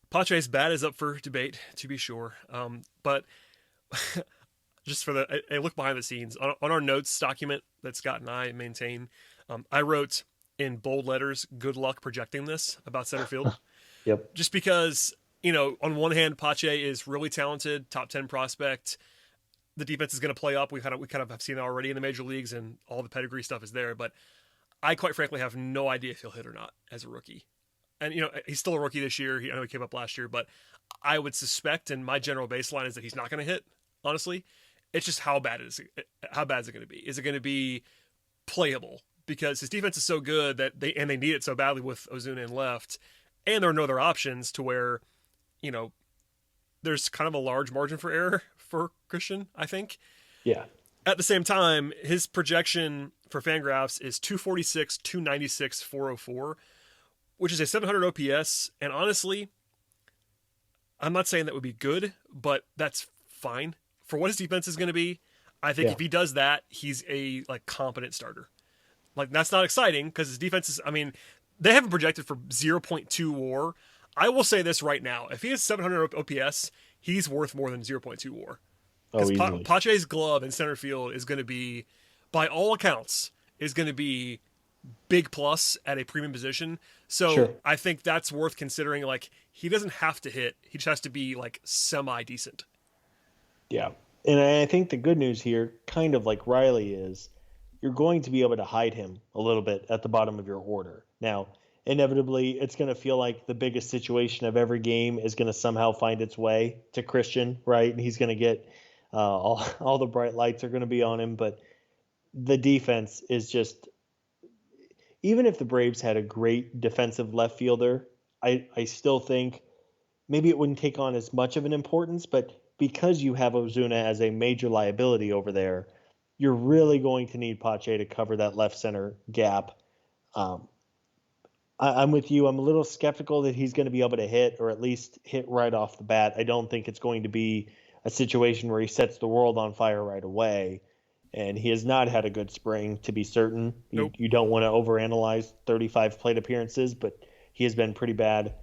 Speaker 2: Pache's bat is up for debate, to be sure, but just for a look behind the scenes on our notes document that Scott and I maintain, I wrote in bold letters, "Good luck projecting this" about center field.
Speaker 3: Yep.
Speaker 2: Just because, you know, on one hand, Pache is really talented, top 10 prospect. The defense is going to play up. We kind of have seen that already in the major leagues, and all the pedigree stuff is there. But I quite frankly have no idea if he'll hit or not as a rookie. And, you know, he's still a rookie this year. I know he came up last year, but I would suspect, and my general baseline is that he's not going to hit, honestly. It's just how bad is it going to be? Is it going to be playable? Because his defense is so good that they need it so badly with Ozuna in left, and there are no other options to where, you know, there's kind of a large margin for error for Christian, I think.
Speaker 3: Yeah.
Speaker 2: At the same time, his projection for Fangraphs is 246, 296, 404, which is a 700 OPS. And honestly, I'm not saying that would be good, but that's fine for what his defense is going to be. I think if he does that, he's a competent starter. Like, that's not exciting because his defense is, I mean, they haven't projected for 0.2 WAR. I will say this right now. If he has 700 OPS, he's worth more than 0.2 WAR. Because Pache's glove in center field is going to be, by all accounts, is going to be big plus at a premium position. So sure. I think that's worth considering. Like, he doesn't have to hit. He just has to be, like, semi-decent.
Speaker 3: Yeah. And I think the good news here, kind of like Riley, is you're going to be able to hide him a little bit at the bottom of your order. Now, inevitably, it's going to feel like the biggest situation of every game is going to somehow find its way to Christian, right? And he's going to get all the bright lights are going to be on him. But the defense is just, even if the Braves had a great defensive left fielder, I still think maybe it wouldn't take on as much of an importance. But because you have Ozuna as a major liability over there, you're really going to need Pache to cover that left center gap. I'm with you. I'm a little skeptical that he's going to be able to hit, or at least hit right off the bat. I don't think it's going to be a situation where he sets the world on fire right away. And he has not had a good spring, to be certain.
Speaker 2: Nope.
Speaker 3: You don't want to overanalyze 35 plate appearances, but he has been pretty bad.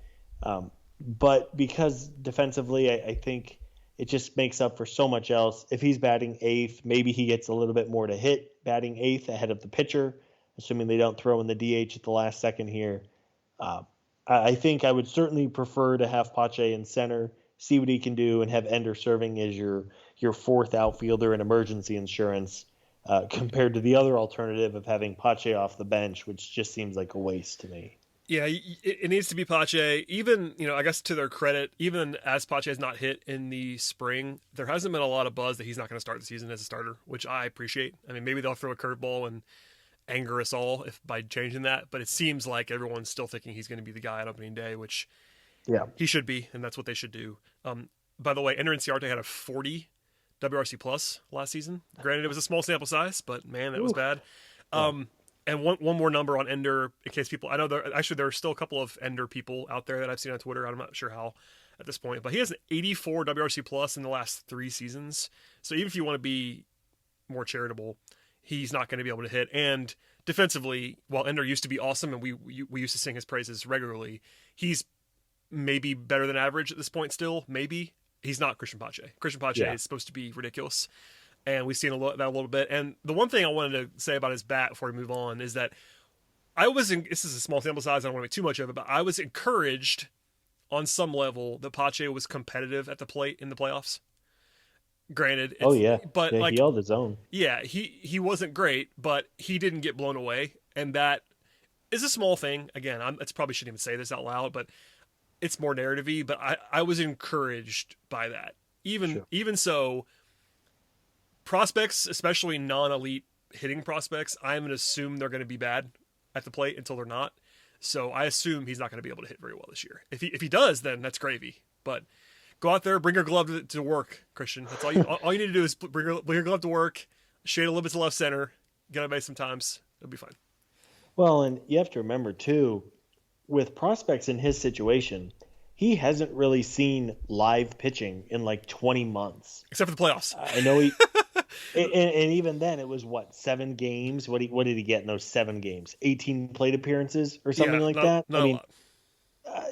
Speaker 3: But because defensively, I think it just makes up for so much else. If he's batting eighth, maybe he gets a little bit more to hit batting eighth ahead of the pitcher, assuming they don't throw in the DH at the last second here. I think I would certainly prefer to have Pache in center, see what he can do, and have Ender serving as your fourth outfielder and emergency insurance, compared to the other alternative of having Pache off the bench, which just seems like a waste to me.
Speaker 2: Yeah, it needs to be Pache. Even, I guess to their credit, even as Pache has not hit in the spring, there hasn't been a lot of buzz that he's not going to start the season as a starter, which I appreciate. I mean, maybe they'll throw a curveball and anger us all by changing that, but it seems like everyone's still thinking he's going to be the guy on opening day, which he should be, and that's what they should do. By the way, Ender Inciarte had a 40 WRC plus last season. Granted, it was a small sample size, but man, that was bad. And one more number on Ender, in case people, I know there are still a couple of Ender people out there that I've seen on Twitter. I'm not sure how at this point, but he has an 84 WRC plus in the last 3 seasons. So even if you want to be more charitable, he's not going to be able to hit. And defensively, while Ender used to be awesome and we used to sing his praises regularly, he's maybe better than average at this point still. Maybe. He's not Christian Pache. Christian Pache is supposed to be ridiculous. And we've seen that a little bit. And the one thing I wanted to say about his bat before we move on is that this is a small sample size, I don't want to make too much of it, but I was encouraged on some level that Pache was competitive at the plate in the playoffs. Granted.
Speaker 3: But he held his own.
Speaker 2: Yeah, he wasn't great, but he didn't get blown away. And that is a small thing. Again, I probably shouldn't even say this out loud, but it's more narrative-y, but I was encouraged by that. Even so, prospects, especially non-elite hitting prospects, I'm going to assume they're going to be bad at the plate until they're not. So I assume he's not going to be able to hit very well this year. If he does, then that's gravy. But go out there, bring your glove to work, Christian. That's all you need to do is bring your glove to work, shade a little bit to left center, get on base sometimes. It'll be fine.
Speaker 3: Well, and you have to remember too, with prospects in his situation, he hasn't really seen live pitching in like 20 months.
Speaker 2: Except for the playoffs.
Speaker 3: I know he... and even then, it was 7 games? What did he get in those 7 games? 18 plate appearances or something like that?
Speaker 2: Not a lot.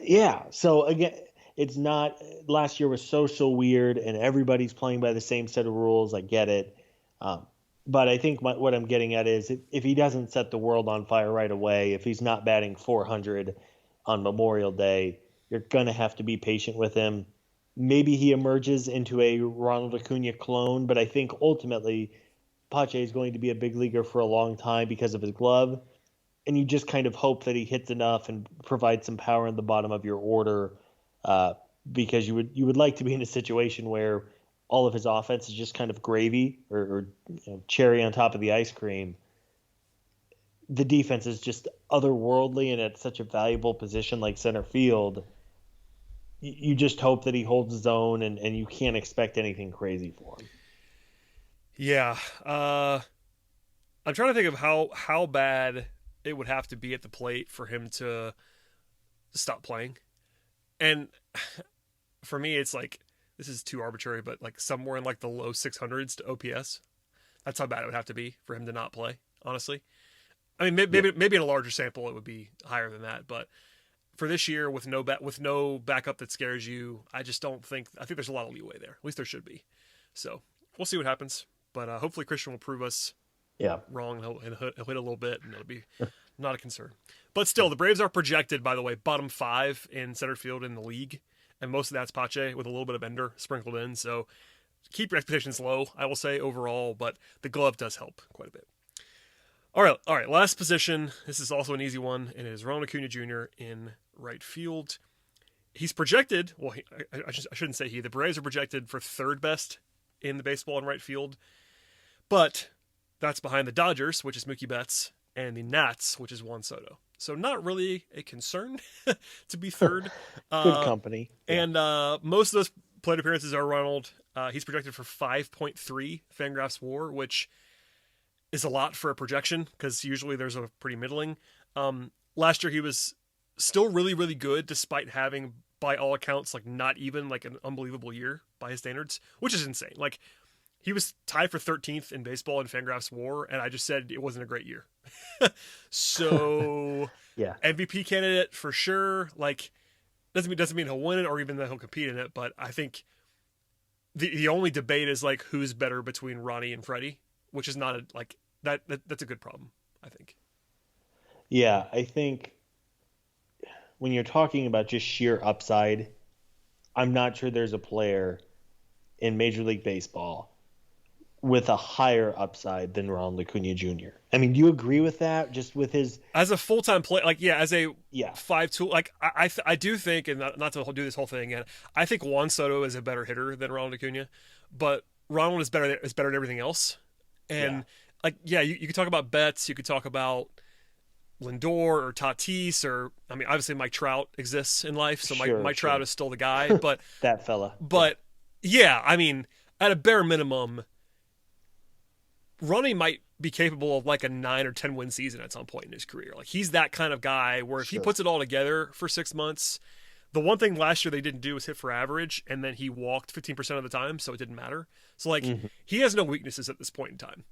Speaker 3: Yeah. So again, it's not. Last year was so weird, and everybody's playing by the same set of rules. I get it. But I think what I'm getting at is if he doesn't set the world on fire right away, if he's not batting 400 on Memorial Day, you're going to have to be patient with him. Maybe he emerges into a Ronald Acuna clone, but I think ultimately Pache is going to be a big leaguer for a long time because of his glove. And you just kind of hope that he hits enough and provides some power in the bottom of your order, because you would like to be in a situation where all of his offense is just kind of gravy or cherry on top of the ice cream. The defense is just otherworldly and at such a valuable position like center field. You just hope that he holds his own, and you can't expect anything crazy for him.
Speaker 2: Yeah. I'm trying to think of how bad it would have to be at the plate for him to stop playing. And for me, it's like, this is too arbitrary, but like somewhere in like the low 600s to OPS. That's how bad it would have to be for him to not play, honestly. I mean, maybe in a larger sample it would be higher than that, but for this year with no backup that scares you, I think there's a lot of leeway there. At least there should be. So we'll see what happens, but hopefully Christian will prove us wrong and he'll hit a little bit, and it'll be not a concern. But still, the Braves are projected, by the way, bottom 5 in center field in the league, and most of that's Pache with a little bit of Ender sprinkled in. So keep your expectations low, I will say, overall, but the glove does help quite a bit. All right. Last position. This is also an easy one, and it is Ronald Acuna Jr. in right field. He's projected. Well, I shouldn't say he. The Braves are projected for 3rd best in the baseball in right field, but that's behind the Dodgers, which is Mookie Betts, and the Nats, which is Juan Soto. So not really a concern to be 3rd.
Speaker 3: Good company.
Speaker 2: Yeah. And most of those plate appearances are Ronald. He's projected for 5.3 Fangraphs WAR, which is a lot for a projection because usually there's a pretty middling. Last year he was still really, really good despite having, by all accounts, like not even like an unbelievable year by his standards, which is insane. Like he was tied for 13th in baseball in Fangraphs WAR, and I just said it wasn't a great year. So
Speaker 3: yeah,
Speaker 2: MVP candidate for sure. Like doesn't mean he'll win it or even that he'll compete in it, but I think the only debate is like who's better between Ronnie and Freddie, which is not that's a good problem, I think.
Speaker 3: Yeah, I think when you're talking about just sheer upside, I'm not sure there's a player in Major League Baseball with a higher upside than Ronald Acuna Jr. I mean, do you agree with that? Just with his
Speaker 2: as a full-time player, like as a
Speaker 3: yeah
Speaker 2: 5 tool, like I do think, and not to do this whole thing again, I think Juan Soto is a better hitter than Ronald Acuna, but Ronald is better at everything else, and you could talk about Betts, you could talk about Lindor or Tatis, or I mean, obviously Mike Trout exists in life, so Mike Trout is still the guy, but
Speaker 3: that fella.
Speaker 2: But I mean, at a bare minimum, Ronnie might be capable of like a 9 or 10 win season at some point in his career. Like he's that kind of guy where if he puts it all together for 6 months, the one thing last year they didn't do was hit for average, and then he walked 15% of the time, so it didn't matter. So like he has no weaknesses at this point in time.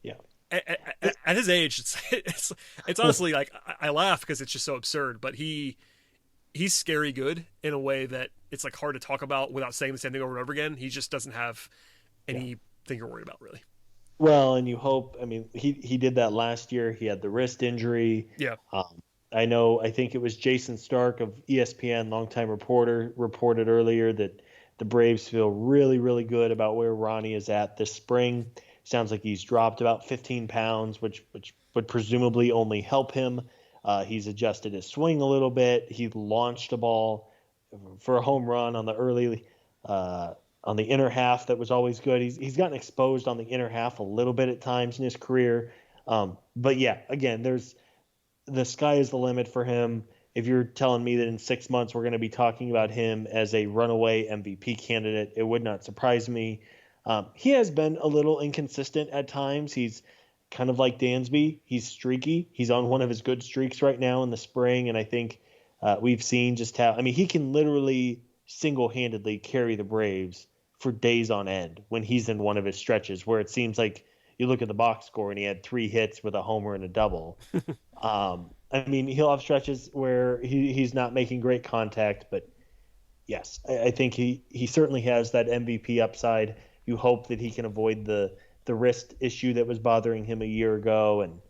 Speaker 3: Yeah.
Speaker 2: At his age, it's honestly like I laugh because it's just so absurd. But he's scary good in a way that it's like hard to talk about without saying the same thing over and over again. He just doesn't have anything you're worried about really.
Speaker 3: Well, and you hope. I mean, he did that last year. He had the wrist injury.
Speaker 2: Yeah.
Speaker 3: I think it was Jason Stark of ESPN, longtime reporter, reported earlier that the Braves feel really, really good about where Ronnie is at this spring. Sounds like he's dropped about 15 pounds, which would presumably only help him. He's adjusted his swing a little bit. He launched a ball for a home run on the on the inner half that was always good. He's gotten exposed on the inner half a little bit at times in his career. But yeah, again, the sky is the limit for him. If you're telling me that in 6 months we're going to be talking about him as a runaway MVP candidate, it would not surprise me. He has been a little inconsistent at times. He's kind of like Dansby. He's streaky. He's on one of his good streaks right now in the spring, and I think we've seen just how – I mean, he can literally single-handedly carry the Braves for days on end when he's in one of his stretches where it seems like you look at the box score and he had 3 hits with a homer and a double. I mean, he'll have stretches where he's not making great contact, but yes, I think he certainly has that MVP upside. You hope that he can avoid the wrist issue that was bothering him a year ago. And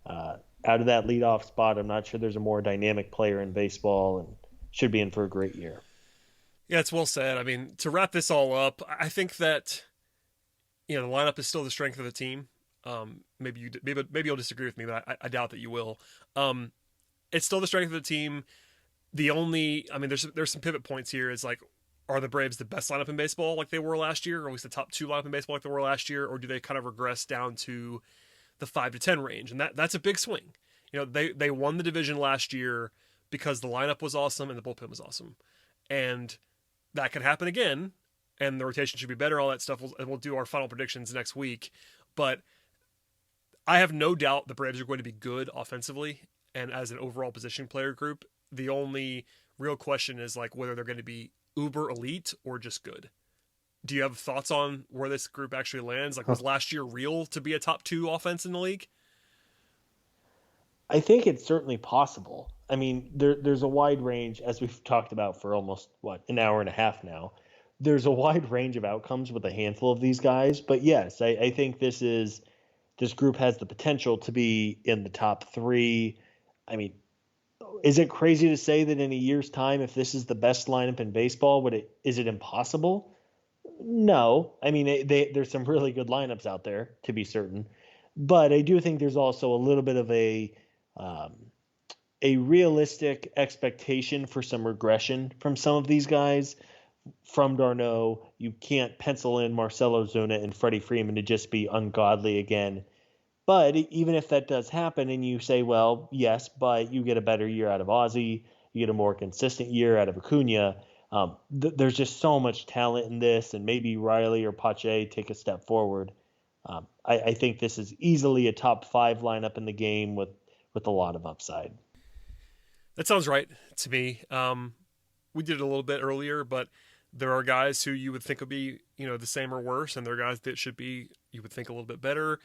Speaker 3: out of that leadoff spot, I'm not sure there's a more dynamic player in baseball, and should be in for a great year.
Speaker 2: Yeah, it's well said. I mean, to wrap this all up, I think that the lineup is still the strength of the team. Maybe you'll disagree with me, but I doubt that you will. It's still the strength of the team. There's some pivot points here. Is like, are the Braves the best lineup in baseball like they were last year, or at least the top 2 lineup in baseball like they were last year, or do they kind of regress down to the 5 to 10 range? And that's a big swing. They won the division last year because the lineup was awesome and the bullpen was awesome, and that could happen again. And the rotation should be better. All that stuff. We'll do our final predictions next week, but I have no doubt the Braves are going to be good offensively and as an overall position player group. The only real question is like whether they're going to be uber elite or just good. Do you have thoughts on where this group actually lands? Like, was last year real to be a top 2 offense in the league?
Speaker 3: I think it's certainly possible. I mean, there's a wide range, as we've talked about for almost an hour and a half now. There's a wide range of outcomes with a handful of these guys, but yes, I think this group has the potential to be in the top 3. I mean, is it crazy to say that in a year's time, if this is the best lineup in baseball, is it impossible? No. I mean, there's some really good lineups out there, to be certain. But I do think there's also a little bit of a realistic expectation for some regression from some of these guys. From d'Arnaud, you can't pencil in Marcell Ozuna and Freddie Freeman to just be ungodly again. But even if that does happen and you say, well, yes, but you get a better year out of Ozzy, you get a more consistent year out of Acuna, there's just so much talent in this, and maybe Riley or Pache take a step forward. I think this is easily a top 5 lineup in the game with a lot of upside.
Speaker 2: That sounds right to me. We did it a little bit earlier, but there are guys who you would think would be, the same or worse, and there are guys that should be, you would think, a little bit better.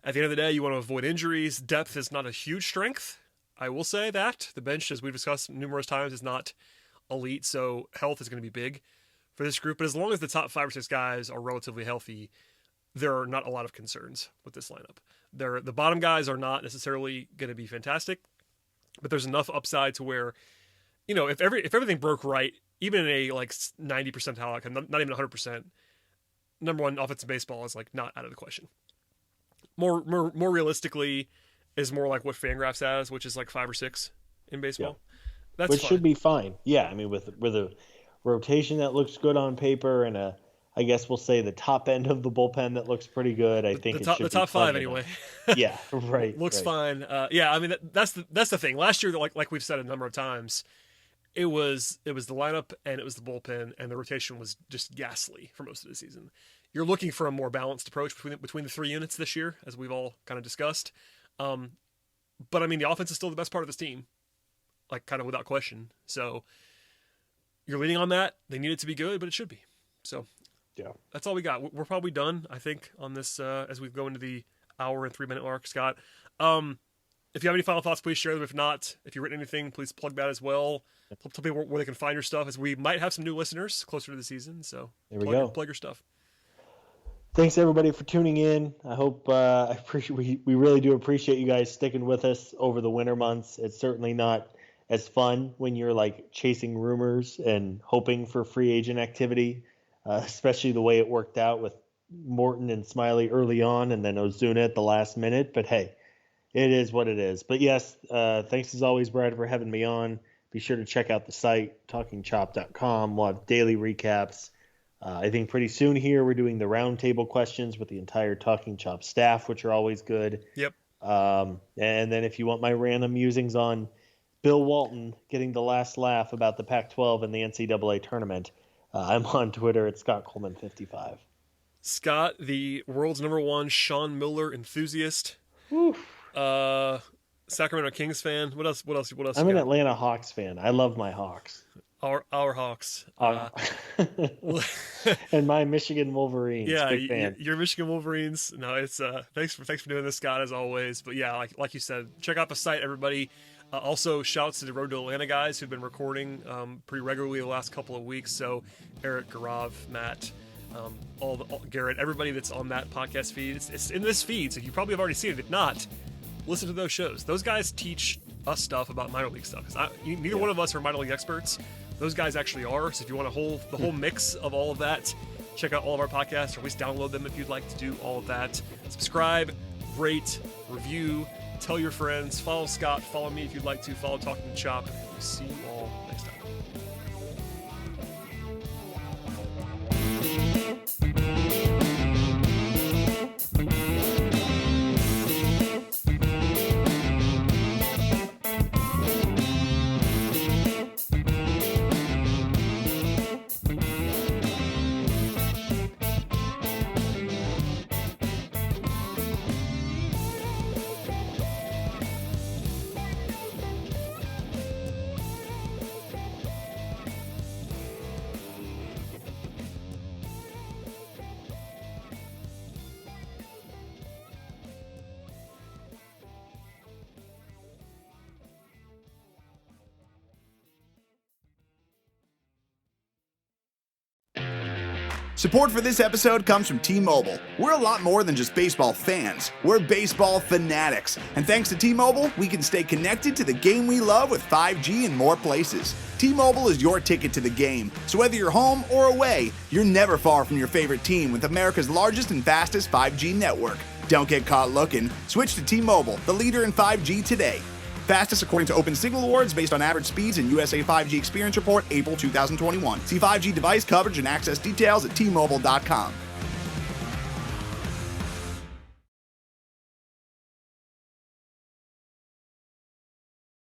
Speaker 2: At the end of the day, you want to avoid injuries. Depth is not a huge strength. I will say that. The bench, as we've discussed numerous times, is not elite, so health is going to be big for this group. But as long as the top 5 or 6 guys are relatively healthy, there are not a lot of concerns with this lineup. The bottom guys are not necessarily going to be fantastic, but there's enough upside to where, if everything broke right even in a like 90 percentile outcome, not even 100%, number one offensive baseball is like not out of the question. More realistically is more like what Fangraphs has, which is like 5 or 6 in baseball. That's
Speaker 3: which
Speaker 2: fine.
Speaker 3: should be fine. Yeah, I mean with a rotation that looks good on paper and I guess we'll say the top end of the bullpen that looks pretty good. I think
Speaker 2: the top 5 anyway.
Speaker 3: Yeah, right.
Speaker 2: Looks fine. Yeah, I mean that's the thing. Last year, like we've said a number of times, it was the lineup and it was the bullpen, and the rotation was just ghastly for most of the season. You're looking for a more balanced approach between the 3 units this year, as we've all kind of discussed. But I mean, the offense is still the best part of this team, like kind of without question. So you're leaning on that. They need it to be good, but it should be. So
Speaker 3: yeah,
Speaker 2: that's all we got. We're probably done, I think, on this as we go into the hour and 3-minute mark. Scott, if you have any final thoughts, please share them. If not, if you've written anything, please plug that as well. Tell people where they can find your stuff, as we might have some new listeners closer to the season. So
Speaker 3: there we go.
Speaker 2: Plug your stuff.
Speaker 3: Thanks everybody for tuning in. I hope we really do appreciate you guys sticking with us over the winter months. It's certainly not as fun when you're like chasing rumors and hoping for free agent activity, especially the way it worked out with Morton and Smiley early on and then Ozuna at the last minute. But hey, it is what it is. But yes, thanks as always, Brad, for having me on. Be sure to check out the site, talkingchop.com. We'll have daily recaps. I think pretty soon here we're doing the roundtable questions with the entire Talking Chop staff, which are always good.
Speaker 2: Yep.
Speaker 3: And then if you want my random musings on Bill Walton getting the last laugh about the Pac-12 and the NCAA tournament, I'm on Twitter at ScottColeman55.
Speaker 2: Scott, the world's #1 Sean Miller enthusiast. Sacramento Kings fan. What else?
Speaker 3: I'm an Atlanta Hawks fan. I love my Hawks.
Speaker 2: Our Hawks.
Speaker 3: And my Michigan Wolverines.
Speaker 2: Yeah,
Speaker 3: big fan.
Speaker 2: Your Michigan Wolverines. No, it's thanks for doing this, Scott, as always. But yeah, like you said, check out the site, everybody. Also, shouts to the Road to Atlanta guys who've been recording pretty regularly the last couple of weeks. So Eric, Garav, Matt, Garrett, everybody that's on that podcast feed. It's in this feed, so you probably have already seen it. If not, listen to those shows. Those guys teach us stuff about minor league stuff. Neither one of us are minor league experts. Those guys actually are. So if you want the whole mix of all of that, check out all of our podcasts, or at least download them if you'd like to do all of that. Subscribe, rate, review, tell your friends, follow Scott, follow me if you'd like to, follow Talking Chop. We'll see you all next time.
Speaker 1: Support for this episode comes from T-Mobile. We're a lot more than just baseball fans. We're baseball fanatics. And thanks to T-Mobile, we can stay connected to the game we love with 5G in more places. T-Mobile is your ticket to the game. So whether you're home or away, you're never far from your favorite team with America's largest and fastest 5G network. Don't get caught looking. Switch to T-Mobile, the leader in 5G today. Fastest according to Open Signal Awards based on average speeds in USA 5G Experience Report, April 2021. See 5G device coverage and access details at T-Mobile.com.